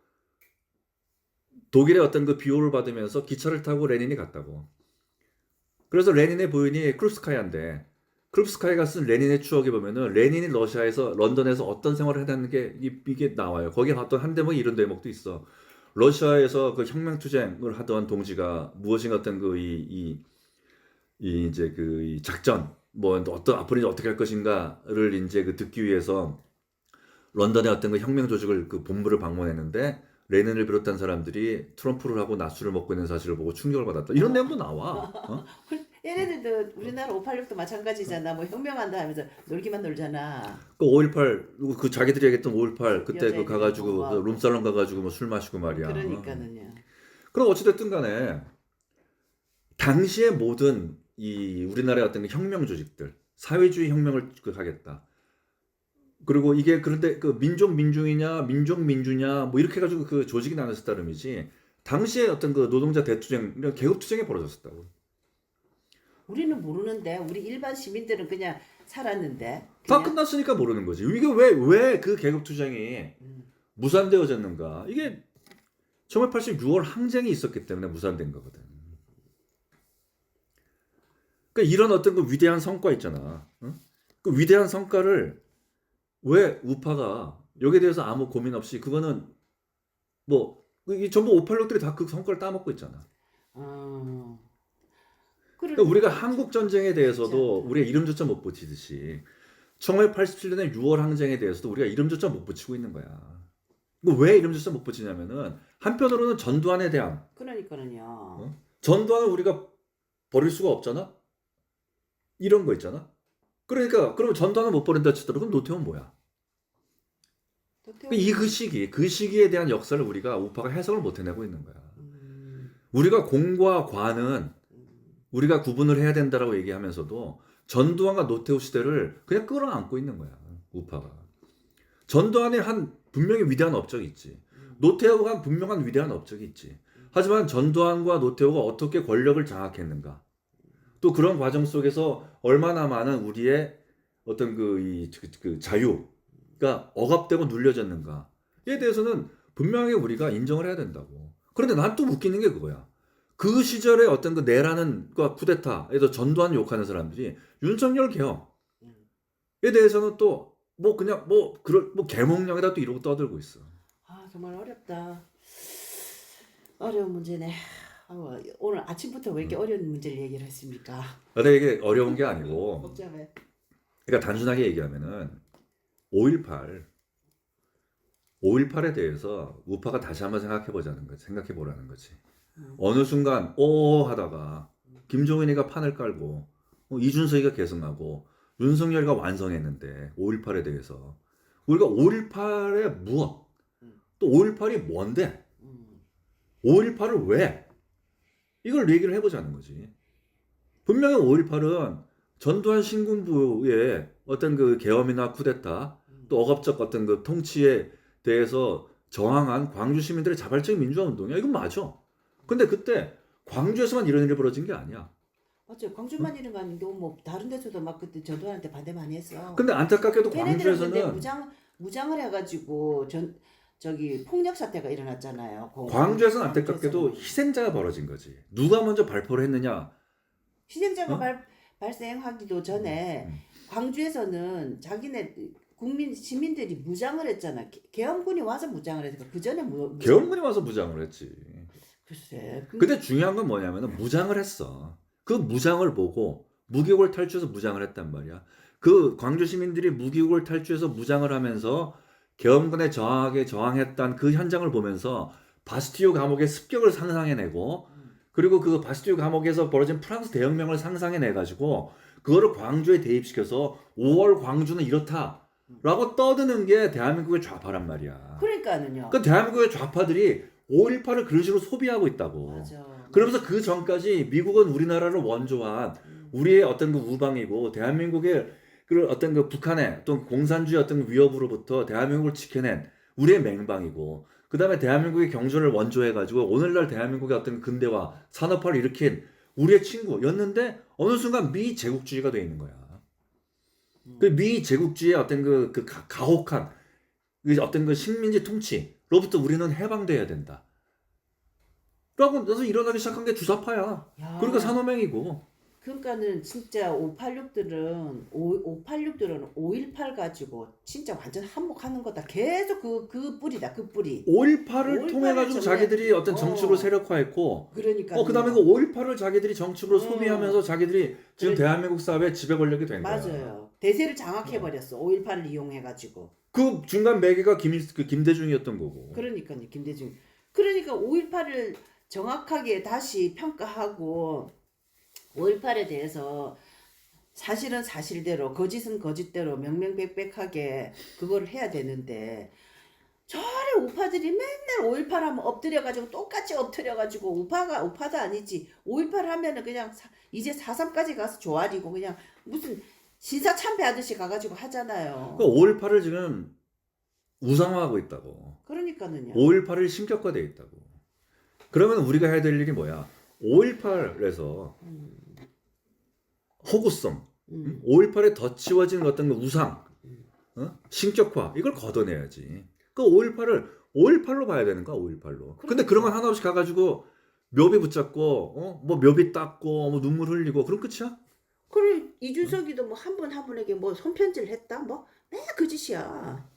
독일의 어떤 그 비호를 받으면서 기차를 타고 레닌이 갔다고. 그래서 레닌의 부인이 크룹스카야인데 크룹스카야가 쓴 레닌의 추억에 보면은 레닌이 런던에서 어떤 생활을 해놨는 게 이게 나와요. 거기에 어떤 한 대목이 이런 대목도 있어. 러시아에서 그 혁명 투쟁을 하던 동지가 무엇인가 어떤 이 작전 뭐 앞으로 이제 어떻게 할 것인가를 이제 그 듣기 위해서 런던의 어떤 그 혁명 조직을 그 본부를 방문했는데 레닌을 비롯한 사람들이 트럼프를 하고 낮술을 먹고 있는 사실을 보고 충격을 받았다. 이런 내용도 나와. 얘네들도 우리나라 586도 마찬가지잖아. 뭐 혁명한다 하면서 놀기만 놀잖아. 그 5.18 그 자기들이 얘기했던 5.18 그때 그 여자애들이 가가지고 뭐 그 룸살롱 가가지고 뭐 술 마시고 말이야. 그러니까는요. 그럼 어찌됐든 간에 당시의 모든 이 우리나라의 어떤 그 혁명 조직들, 사회주의 혁명을 하겠다. 그리고 이게 그런데 그 민족 민중이냐, 민족 민주냐, 뭐 이렇게 해가지고 그 조직이 나눴을 따름이지. 당시에 어떤 그 노동자 대투쟁, 이런 계급 투쟁이 벌어졌었다고. 우리는 모르는데 우리 일반 시민들은 그냥 살았는데 다 그냥 끝났으니까 모르는 거지. 이게 왜 그 계급 투쟁이 무산되어졌는가? 이게 1986월 항쟁이 있었기 때문에 무산된 거거든. 그러니까 이런 어떤 그 위대한 성과 있잖아. 응? 그 위대한 성과를 왜 우파가 여기에 대해서 아무 고민 없이 그거는 뭐 이 전부 586들이 다 그 성과를 따먹고 있잖아. 어. 그러니까 우리가 한국 전쟁에 대해서도 우리가 이름조차 못 붙이듯이 1987년의 6월 항쟁에 대해서도 우리가 이름조차 못 붙이고 있는 거야. 뭐 왜 이름조차 못 붙이냐면은 한편으로는 전두환에 대한 그러니까는요. 전두환을 우리가 버릴 수가 없잖아. 이런 거 있잖아. 그러니까 그러면 전두환을 못 버린다 치더라도 그럼 노태우는 뭐야? 그 시기에 대한 역사를 우리가 우파가 해석을 못 해내고 있는 거야. 우리가 공과 과는 우리가 구분을 해야 된다라고 얘기하면서도 전두환과 노태우 시대를 그냥 끌어안고 있는 거야. 우파가. 전두환이 한 분명히 위대한 업적이 있지. 노태우가 한 분명한 위대한 업적이 있지. 하지만 전두환과 노태우가 어떻게 권력을 장악했는가? 또 그런 과정 속에서 얼마나 많은 우리의 어떤 그 자유가 억압되고 눌려졌는가에 대해서는 분명하게 우리가 인정을 해야 된다고. 그런데 난 또 웃기는 게 그거야. 그 시절에 어떤 그 내라는 그 쿠데타에서 전두환 욕하는 사람들이 윤석열 개혁에 대해서는 또 뭐 그냥 뭐 그럴 뭐 개몽령에다 또 이러고 떠들고 있어. 아 정말 어렵다. 어려운 문제네. 오늘 아침부터 왜 이렇게 어려운 문제를 얘기를 했습니까? 근데 이게 어려운 게 아니고, 복잡해. 그러니까 단순하게 얘기하면은 5.18에 대해서 우파가 다시 한번 생각해 보라는 거지. 어느 순간 하다가 김종인이가 판을 깔고 이준석이가 계승하고 윤석열이가 완성했는데 5.18에 대해서 우리가 5.18의 무엇 또 5.18이 뭔데 5.18을 왜 이걸 얘기를 해보자는 거지. 분명히 5.18은 전두환 신군부의 어떤 그 계엄이나 쿠데타 또 억압적 어떤 그 통치에 대해서 저항한 광주 시민들의 자발적인 민주화 운동이야. 이건 맞아. 근데 그때 광주에서만 이런 일이 벌어진 게 아니야. 맞죠. 광주만 이런 거 아니고 뭐 다른 데서도 막 그때 전두환한테 반대 많이 했어. 근데 안타깝게도 걔네들은 근데 광주에서는 무장을 해가지고 저기 폭력 사태가 일어났잖아요. 광주에서는 안타깝게도 광주에서는. 희생자가 벌어진 거지. 누가 먼저 발포를 했느냐? 희생자가 발생하기도 전에 광주에서는 자기네 국민 시민들이 무장을 했잖아. 계엄군이 와서 무장을 했으니까 그 전에 계엄군이 와서 무장을 했지. 글쎄. 근데 중요한 건 뭐냐면은 무장을 했어. 그 무장을 보고 무기고를 탈주해서 무장을 했단 말이야. 그 광주 시민들이 무기고를 탈주해서 무장을 하면서 계엄군에 저항했던 그 현장을 보면서 바스티유 감옥의 습격을 상상해내고 그리고 그 바스티유 감옥에서 벌어진 프랑스 대혁명을 상상해내가지고 그거를 광주에 대입시켜서 5월 광주는 이렇다라고 떠드는 게 대한민국의 좌파란 말이야. 그러니까는요. 그 대한민국의 좌파들이 5.18을 그런 식으로 소비하고 있다고. 맞아. 그러면서 그 전까지 미국은 우리나라를 원조한 우리의 어떤 그 우방이고 대한민국의 그 어떤 그 북한의 또 공산주의 어떤 그 위협으로부터 대한민국을 지켜낸 우리의 맹방이고 그 다음에 대한민국의 경제를 원조해가지고 오늘날 대한민국의 어떤 근대화 산업화를 일으킨 우리의 친구였는데 어느 순간 미 제국주의가 돼 있는 거야. 그 미 제국주의의 어떤 그 가혹한 어떤 그 식민지 통치로부터 우리는 해방돼야 된다. 라고 나서 일어나기 시작한 게 주사파야. 그러니까 산호맹이고. 그러니까는 진짜 586들은 5.18 가지고 진짜 완전 한몫하는 거다. 계속 그 뿌리다. 그 뿌리. 5.18을 통해 가지고 자기들이 어떤 정치로 세력화했고 그러니까 그다음에 그 5.18을 자기들이 정치로 소비하면서 자기들이 지금 대한민국 사회의 지배 권력이 된 거야. 맞아요. 대세를 장악해 버렸어. 5.18을 이용해 가지고. 그 중간 매개가 김대중이었던 거고. 그러니까요. 김대중. 그러니까 5.18을 정확하게 다시 평가하고 5.18에 대해서 사실은 사실대로 거짓은 거짓대로 명명백백하게 그거를 해야 되는데 저래 우파들이 맨날 5.18 하면 엎드려가지고 똑같이 엎드려가지고 우파도 아니지 5.18 하면은 그냥 이제 4.3까지 가서 조아리고 그냥 무슨 신사 참배 하듯이 가가지고 하잖아요. 그러니까 5.18을 지금 우상화하고 있다고. 그러니까는요. 5.18을 신격화되어 있다고. 그러면 우리가 해야 될 일이 뭐야? 5.18에서 허구성, 5.18에 덧치워진 어떤 우상, 신격화 이걸 걷어내야지. 그 5.18로 봐야 되는 거야, 5.18로. 근데 그런 건 하나 없이 가가지고 묘비 붙잡고, 뭐 묘비 닦고, 뭐 눈물 흘리고 그럼 끝이야? 그래 이준석이도 뭐 한 분 한 분에게 뭐 손편지를 했다 뭐 맨날 그 짓이야.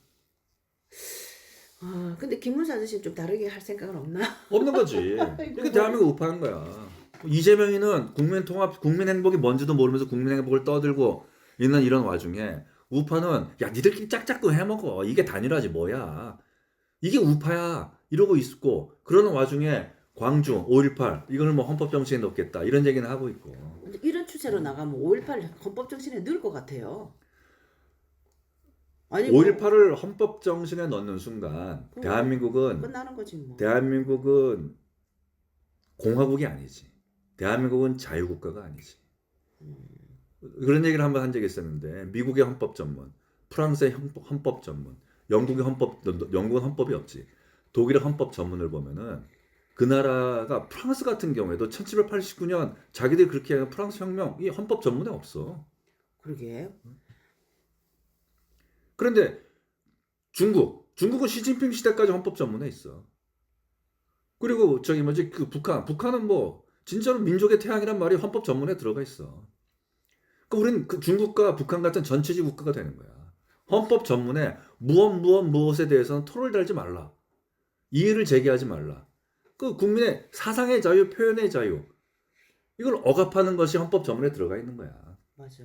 아 근데 김문수 아저씨는 좀 다르게 할 생각은 없나? 없는 거지. 이게 대한민국 우파한 거야. 이재명이는 국민 통합, 국민 행복이 뭔지도 모르면서 국민 행복을 떠들고 있는 이런 와중에 우파는 야 니들끼리 짝짝도 해먹어. 이게 단일화지 뭐야. 이게 우파야. 이러고 있고 그러는 와중에 광주 5.18 이거는 뭐 헌법 정신에 넣겠다 이런 얘기는 하고 있고. 근데 이런 추세로 나가면 5.18 헌법 정신에 넣을 것 같아요. 아니 5.18을 헌법 정신에 넣는 순간 대한민국은 끝나는 거지 뭐. 대한민국은 공화국이 아니지. 대한민국은 자유국가가 아니지. 그런 얘기를 한번 한 적이 있었는데 미국의 헌법 전문, 프랑스의 헌법 전문, 영국은 헌법이 없지. 독일의 헌법 전문을 보면은 그 나라가 프랑스 같은 경우에도 1789년 자기들이 그렇게 하는 프랑스 혁명 이 헌법 전문에 없어. 그러게. 그런데 중국은 시진핑 시대까지 헌법 전문에 있어. 그리고 저기 뭐지 그 북한은 뭐 진짜로 민족의 태양이란 말이 헌법 전문에 들어가 있어. 그러니까 우리는 그 중국과 북한 같은 전체주의 국가가 되는 거야. 헌법 전문에 무엇에 대해서는 토를 달지 말라. 이의를 제기하지 말라. 그 국민의 사상의 자유, 표현의 자유 이걸 억압하는 것이 헌법 전문에 들어가 있는 거야. 맞아.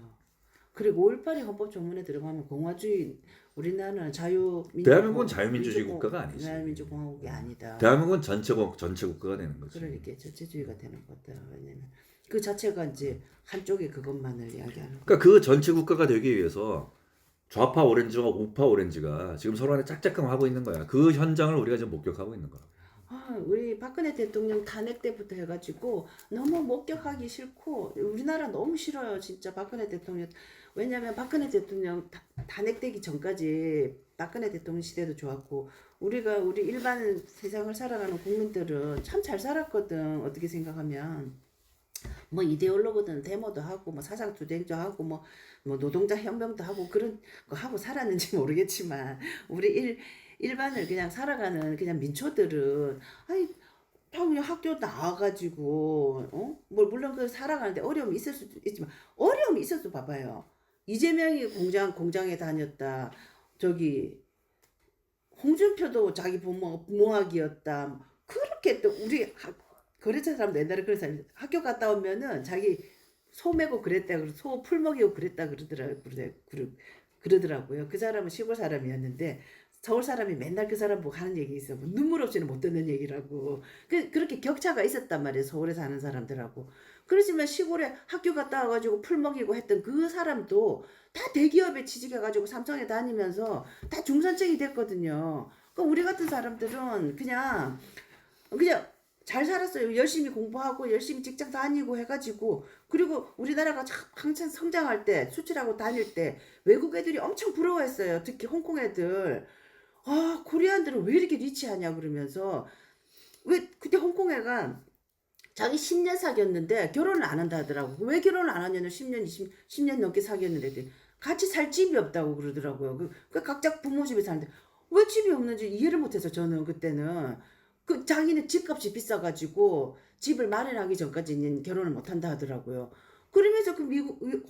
그리고 5.18이 헌법 전문에 들어가면 공화주의 우리나라는 대한민국은 자유민주주의 국가가 아니지. 자유민주공화국이 아니다. 대한민국은 전체 국가가 되는 거지. 그러니까 전체주의가 되는 거다. 왜냐면 그 자체가 이제 한쪽의 그것만을 이야기하는 거. 그러니까 그 전체 국가가 되기 위해서 좌파 오렌지와 우파 오렌지가 지금 서로 간에 짝짝꿍 하고 있는 거야. 그 현장을 우리가 지금 목격하고 있는 거야. 우리 박근혜 대통령 탄핵 때부터 해가지고 너무 목격하기 싫고 우리나라 너무 싫어요 진짜 박근혜 대통령. 왜냐면 박근혜 대통령 탄핵되기 전까지 박근혜 대통령 시대도 좋았고 우리 일반 세상을 살아가는 국민들은 참 잘 살았거든. 어떻게 생각하면 뭐 이데올로거든 데모도 하고 뭐 사상투쟁도 하고 뭐 노동자 혁명도 하고 그런 거 하고 살았는지 모르겠지만 우리 일반을 그냥 살아가는 그냥 민초들은 아니 그냥 학교 나와가지고 뭐 물론 그 살아가는데 어려움이 있을 수도 있지만 어려움이 있어도 봐봐요. 이재명이 공장에 다녔다. 저기 홍준표도 자기 부모학이었다. 그렇게 또 우리 거래처 사람도 옛날에 그런 사람 학교 갔다 오면은 자기 소 메고 그랬다. 소 풀 먹이고 그랬다 그러더라고요. 그 사람은 시골 사람이었는데 서울 사람이 맨날 그 사람 보고 하는 얘기 있어. 뭐 눈물 없이는 못 듣는 얘기라고. 그렇게 격차가 있었단 말이에요. 서울에 사는 사람들하고. 그렇지만 시골에 학교 갔다 와가지고 풀 먹이고 했던 그 사람도 다 대기업에 취직해가지고 삼성에 다니면서 다 중산층이 됐거든요. 그러니까 우리 같은 사람들은 그냥 잘 살았어요. 열심히 공부하고 열심히 직장 다니고 해가지고 그리고 우리나라가 한참 성장할 때 수출하고 다닐 때 외국 애들이 엄청 부러워했어요. 특히 홍콩 애들. 아 코리안들은 왜 이렇게 리치하냐 그러면서 왜 그때 홍콩 애가 자기 10년 사귀었는데 결혼을 안 한다 하더라고. 왜 결혼을 안 하냐면 10년 넘게 사귀었는데 같이 살 집이 없다고 그러더라고요. 그 각자 부모 집에 사는데 왜 집이 없는지 이해를 못해서 저는 그때는 그 자기는 집값이 비싸가지고 집을 마련하기 전까지는 결혼을 못 한다 하더라고요. 그러면서 그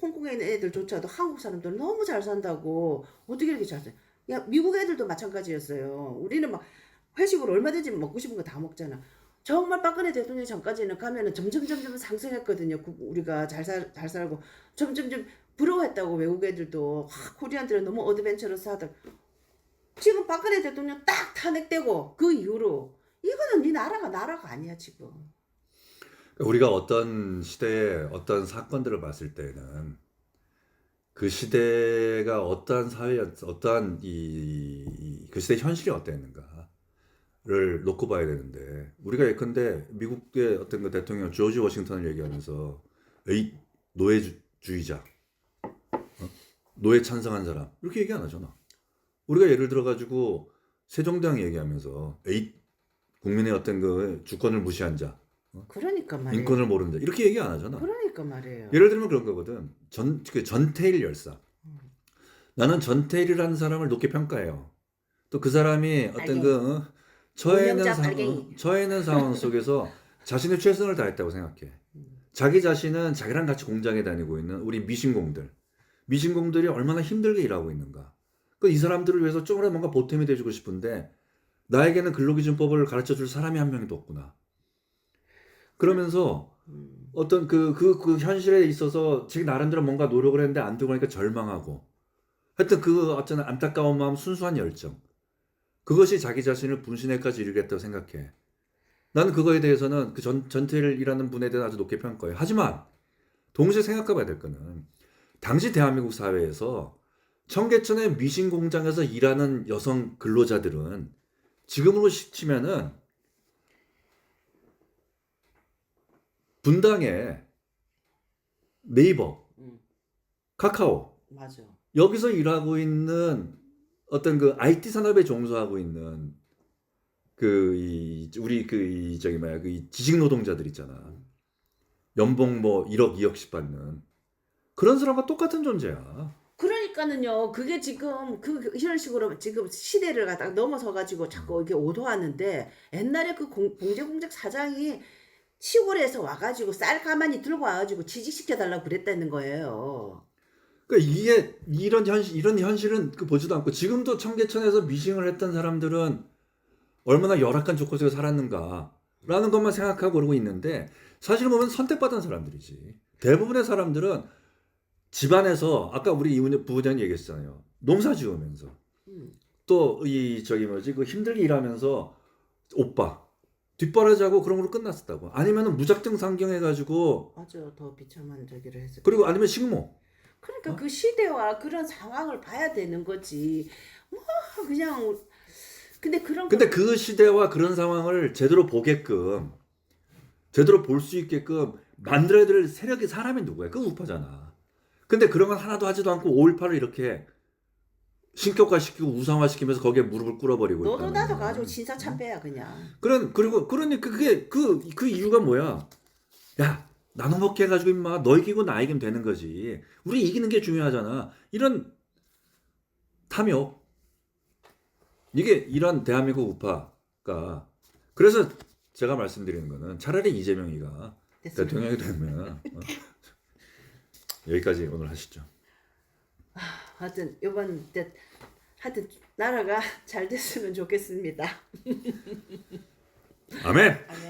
홍콩에 있는 애들조차도 한국 사람들은 너무 잘 산다고 어떻게 이렇게 잘 사? 야 미국 애들도 마찬가지였어요. 우리는 막 회식으로 얼마든지 먹고 싶은 거 다 먹잖아. 정말 박근혜 대통령 전까지는 가면은 점점 상승했거든요. 우리가 잘 살고 점점 부러워했다고 외국 애들도 코리안들은 너무 어드벤처러스 하다. 지금 박근혜 대통령 딱 탄핵되고 그 이후로 이거는 네 나라가 아니야 지금. 우리가 어떤 시대에 어떤 사건들을 봤을 때는 그 시대가 어떠한 사회, 어떠한 그 시대 현실이 어땠는가를 놓고 봐야 되는데 우리가 예컨대 미국의 어떤 그 대통령 조지 워싱턴을 얘기하면서 에이 노예주의자, 노예 찬성한 사람 이렇게 얘기 안 하잖아. 우리가 예를 들어 가지고 세종대왕 얘기하면서 에이 국민의 어떤 그 주권을 무시한 자, 그러니까 말이에요. 인권을 모르는 자 이렇게 얘기 안 하잖아. 그러니까 말이에요. 예를 들면 그런 거거든. 그 전태일 열사. 나는 전태일이라는 사람을 높게 평가해요. 또 그 사람이 어떤 빨갱이. 그 운명자 빨갱이. 처해 있는 상황 속에서 자신의 최선을 다했다고 생각해. 자기 자신은 자기랑 같이 공장에 다니고 있는 우리 미신공들이 얼마나 힘들게 일하고 있는가. 그 이 사람들을 위해서 조금이라도 뭔가 보탬이 돼주고 싶은데 나에게는 근로기준법을 가르쳐줄 사람이 한 명도 없구나. 그러면서 어떤 그 현실에 있어서 자기 나름대로 뭔가 노력을 했는데 안 되고 하니까 절망하고 하여튼 그 어떤 안타까운 마음, 순수한 열정 그것이 자기 자신을 분신에까지 이르겠다고 생각해. 나는 그거에 대해서는 그 전태일이라는 분에 대해 아주 높게 평가해. 하지만 동시에 생각해봐야 될 거는 당시 대한민국 사회에서 청계천의 미신 공장에서 일하는 여성 근로자들은 지금으로 치면은 분당에 네이버, 카카오 맞아. 여기서 일하고 있는 어떤 그 IT 산업에 종사하고 있는 우리 저기 뭐야 그 지식 노동자들 있잖아. 연봉 뭐 1억 2억씩 받는 그런 사람과 똑같은 존재야. 그러니까는요. 그게 지금 이런 식으로 지금 시대를 갖다가 넘어서 가지고 자꾸 이게 오도하는데 옛날에 그 봉제공장 사장이 시골에서 와가지고 쌀 가만히 들고 와가지고 취직시켜 달라고 그랬다는 거예요. 그러니까 이게 이런 현실은 그 보지도 않고 지금도 청계천에서 미싱을 했던 사람들은 얼마나 열악한 조건 속에 살았는가라는 것만 생각하고 그러고 있는데 사실 보면 선택받은 사람들이지. 대부분의 사람들은 집안에서 아까 우리 이훈 부부장님 얘기했잖아요. 농사 지으면서 또 이 저기 뭐지 그 힘들게 일하면서 오빠 뒷바라지하고 그런 걸로 끝났었다고. 아니면은 무작정 상경해가지고 맞아. 더 비참한 저기를 했을 그리고 아니면 식모. 그러니까 그 시대와 그런 상황을 봐야 되는 거지. 뭐 그냥 근데 그런 근데 그 시대와 그런 상황을 제대로 보게끔 제대로 볼 수 있게끔 만들어야 될 세력이 사람이 누구야? 그 우파잖아. 근데 그런 건 하나도 하지도 않고 5.18을 이렇게 신격화시키고 우상화시키면서 거기에 무릎을 꿇어버리고 너도 있다는 나도 거야. 가지고 진사참배야 그냥. 그러니까 그게 그 이유가 뭐야? 야 나눠 먹게 해가지고 임마 너 이기고 나 이기면 되는 거지. 우리 이기는 게 중요하잖아. 이런 탐욕 이게 이런 대한민국 우파가 그래서 제가 말씀드리는 거는 차라리 이재명이가 됐습니다. 대통령이 되면 여기까지 오늘 하시죠. 하여튼 이번 때 하여튼 나라가 잘 됐으면 좋겠습니다. 아멘. 아멘.